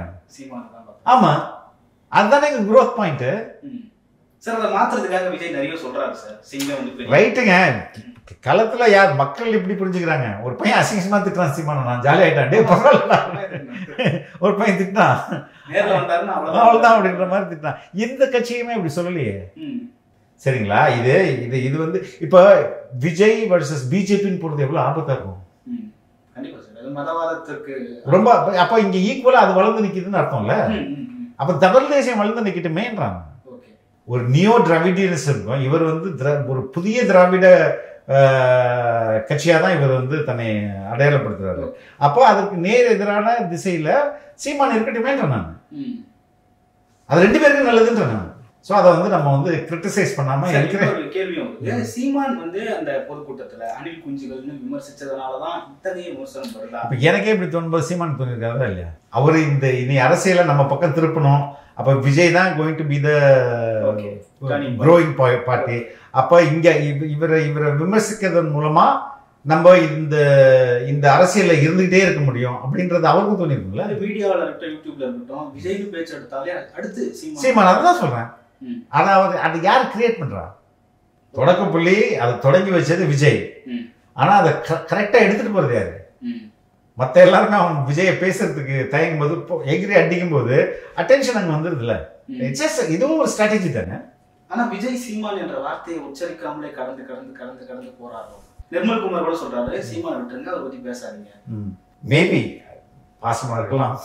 ஆமா, அதுதானே எங்க growth பாயிண்ட். சார் அதை மாத்துறதுக்காக விஜய் நிறைய சொல்றாரு சார். சிங்கம் வந்து ரைட்டுங்க. களத்துல யார் மக்கள் எப்படி புரிஞ்சுக்கிறாங்க? ஒரு பையன் அசிங்கமா திட்டுறான் சீமான, நான் ஜாலி ஆயிட்டான், ஒரு பையன் திட்டான் அவ்வளவுதான் அப்படின்ற மாதிரி திட்டான். எந்த கட்சியுமே இப்படி சொல்லலையே, சரிங்களா? இது வந்து இப்ப விஜய் வர்சஸ் பிஜேபின்னு போறது எவ்வளவு ஆபத்தா இருக்கும். ரொம்ப. அப்ப இங்க ஈக்குவலா அது வளர்ந்து நிக்குதுன்னு அர்த்தம்ல. அப்ப தமிழ் தேசியம் வளர்ந்து நிக்கட்டுமேன்றாங்க. ஒரு நியோ திராவிடியன்ஸ் இருக்கும். இவர் வந்து ஒரு புதிய திராவிட கட்சியா தான் இவர் வந்து தன்னை அடையாளப்படுத்துறாரு. அப்போ அதற்கு நேர் எதிரான திசையில சீமான் இருக்கட்டுமேன்ற நான். அது ரெண்டு பேருக்கும் நல்லதுன்ற நான். சோ அதை வந்து நம்ம வந்து கிரிட்டிசைஸ் பண்ணாம கேள்வியும் சீமான் வந்து அந்த பொதுக்கூட்டத்துல அணில் குஞ்சுகள்னு விமர்சிச்சதுனாலதான் இத்தகைய விமர்சனம் வருதா? எனக்கே இப்படி தோணும்போது சீமான் தோணிருக்காரா இல்லையா? அவரு இனி அரசியல நம்ம பக்கம் திருப்பணும். அப்ப விஜய் தான் going to be the growing party. அப்ப இங்க இவரை விமர்சிக்கிறதன் மூலமா நம்ம இந்த அரசியல்ல இருந்துகிட்டே இருக்க முடியும் அப்படின்றது அவருக்கும் தோணிருக்கும்ல. வீடியோல இருக்கட்டும், யூடியூப்ல இருக்கட்டும், விஜய் பேச்சு எடுத்தாலே அடுத்து சீமான். அதான் சொல்றேன். ஆனா அது யாரு கிரியேட் பண்றா? தொடக்க புள்ளி அதை தொடங்கி வச்சது விஜய். ஆனா அதை கரெக்டா எடுத்துட்டு போறது யாரு? மற்ற எல்லாருமே அவன் விஜயை பேசுறதுக்கு தயங்கும் போது, எகிரி அடிக்கும் போது அட்டென்ஷன் அங்க வந்துருது இல்ல. இதுவும் ஒரு ஸ்ட்ராட்டஜி தானே. ஆனா விஜய் சீமான் என்ற வார்த்தையை உச்சரிக்காமலே கடந்து கடந்து கடந்து கடந்து போறாரு. நிர்மல் குமார் கூட சொல்றாரு, சீமான் விட்டுருங்க, அதை பத்தி பேசாதீங்க. மேபி பாசமா இருக்கலாம்.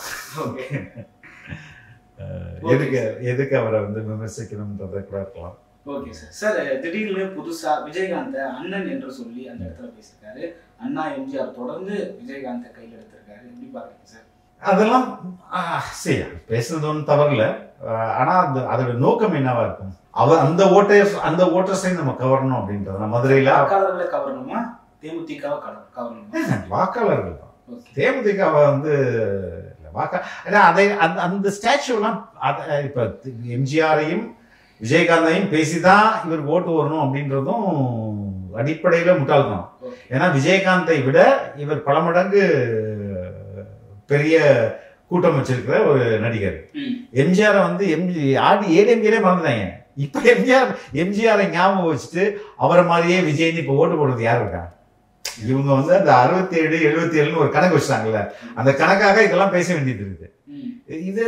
எதுக்கு அவரை வந்து விமர்சிக்கணும்ன்றதை கூட இருக்கலாம். Okay sir. சார் திடீர்னு புதுசா விஜயகாந்த் அண்ணன் என்று சொல்லி அந்த இடத்துல பேசியிருக்காரு. அண்ணா எம்ஜிஆர் தொடர்ந்து விஜயகாந்த் கையில் எடுத்திருக்காரு. எப்படி பாருங்க சார்? அதெல்லாம் சரி, பேசுறது ஒன்றும் தவறில்ல. ஆனா அதோட நோக்கம் என்னவா இருக்கும்? அந்த ஓட்டர்ஸை நம்ம கவரணும் அப்படின்றது. மதுரையில வாக்காளர்களை கவரணுமா, தேமுதிகவை கவரணுமா? வாக்காளர்கள் தான். தேமுதிகவை வந்து அந்த ஸ்டாச்சுலாம் இப்ப எம்ஜிஆரையும் விஜயகாந்தையும் பேசிதான் இவர் ஓட்டு வரணும் அப்படின்றதும் அடிப்படையில முட்டாள்தான். ஏன்னா விஜயகாந்தை விட இவர் பல மடங்கு பெரிய கூட்டம் வச்சிருக்கிற ஒரு நடிகர். எம்ஜிஆரை வந்து ஏடிஎம்கேலே மறந்துட்டாங்க. இப்ப எம்ஜிஆரை ஞாபகம் வச்சுட்டு அவரை மாதிரியே விஜய் இப்ப ஓட்டு போடுறது யாரு இருக்கா? இவங்க வந்து அந்த 67 77 ஒரு கணக்கு வச்சாங்கல்ல, அந்த கணக்காக இதெல்லாம் பேச வேண்டியது இருக்குது. இது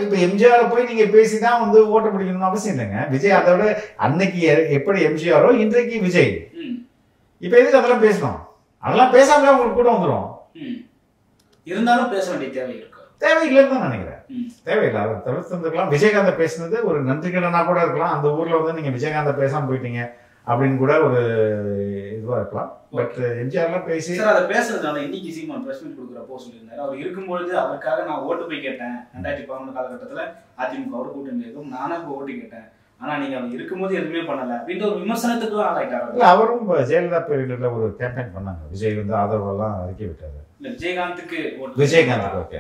இப்ப எம்ஜிஆர் போய் நீங்க பேசிதான் வந்து ஓட்ட பிடிக்கணும்னு அவசியம் இல்லைங்க. விஜய் அதோட அன்னைக்கு எப்படி எம்ஜிஆரோ இன்றைக்கு விஜய். இப்ப எதுக்கு அதெல்லாம் பேசணும்? அதெல்லாம் பேசாமலே உங்களுக்கு கூட வந்துடும். இருந்தாலும் பேச வேண்டிய தேவை இருக்கு. தேவையில்லைன்னு தான் நினைக்கிறேன். தேவையில்லை, அவர் தவிர்த்துருக்கலாம். விஜயகாந்த பேசினது ஒரு நன்றி கடனா கூட இருக்கலாம். அந்த ஊர்ல வந்து நீங்க விஜயகாந்த பேசாம போயிட்டீங்க அப்படின்னு கூட ஒரு இதுவா இருக்கலாம். பட் எம்ஜிஆர்லாம் பேசி அதை பேசுறதுனால இன்னைக்கு சீமான் பிரஸ் மீட் கொடுக்குறப்போ சொல்லியிருந்தாரு, அவர் இருக்கும்பொழுது அவருக்காக நான் ஓட்டு போய் கேட்டேன். 2011 காலகட்டத்துல அதிமுக அவர் கூட்டணி இருக்கும், நானும் இப்போ ஓட்டு கேட்டேன். ஆனா நீங்க அவர் இருக்கும்போது எதுவுமே பண்ணல அப்படின்ற ஒரு விமர்சனத்துக்கு ஆளாயிட்டாரு. அவரும் ஜெயலலிதா பீரியட்ல ஒரு கேம்பெயின் பண்ணாங்க. விஜய் வந்து ஆதரவெல்லாம் அறிக்கை விட்டாரு. இல்ல விஜயகாந்துக்கு ஓகே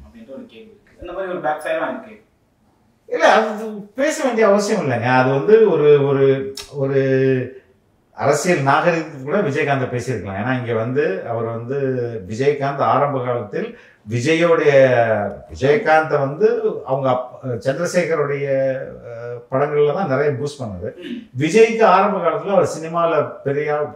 அப்படின்ற ஒரு கேள்வி இருக்கு. இந்த மாதிரி ஒரு பேக் ஃபயரா இருக்கு. இல்ல அது பேச வேண்டிய அவசியம் இல்லைங்க. அது வந்து ஒரு ஒரு ஒரு அரசியல் நாகரிகத்துக்கு கூட விஜயகாந்த பேசியிருக்கலாம். ஏன்னா இங்க வந்து அவர் வந்து விஜயகாந்த் ஆரம்ப காலத்தில் விஜயகாந்தை வந்து அவங்க சந்திரசேகருடைய படங்கள்ல தான் நிறைய பூஸ்ட் பண்ணது. விஜய்க்கு ஆரம்ப காலத்துல அவர் சினிமால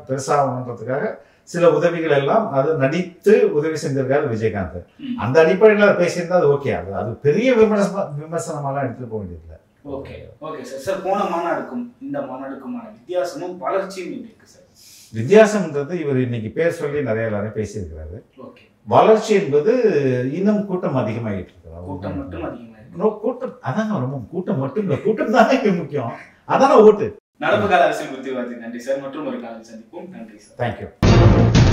பெருசாகணுன்றதுக்காக சில உதவிகள் எல்லாம் அது நடித்து உதவி செஞ்சிருக்காரு விஜயகாந்த். அந்த அடிப்படையில் பேசியிருந்தா அது ஓகே. அது பெரிய விமர்சனமாலாம் எடுத்துட்டு போக வேண்டியதில்லை. Okay okay sir. சார் போன மாநாடுக்கும் இந்த மாநாடுக்குமான வித்தியாசமும் வளர்ச்சியும் இருக்கு சார். வித்தியாசம்ன்றது இவர் இன்னைக்கு பேர் சொல்லி எல்லாரும் பேசியிருக்கிறாரு. வளர்ச்சி என்பது இன்னும் கூட்டம் அதிகமாகிட்டு இருக்கு. கூட்டம் மட்டும் அதிகமாயிருக்கு. கூட்டம் அதாங்க ரொம்ப கூட்டம் மட்டும் இல்லை, கூட்டம் தானே முக்கியம். அதான ஓட்டு. நடப்பு கால அரசியல் குறித்து நன்றி சார். மற்றும் ஒரு காலம் சந்திப்போம். நன்றி சார். தேங்க்யூ.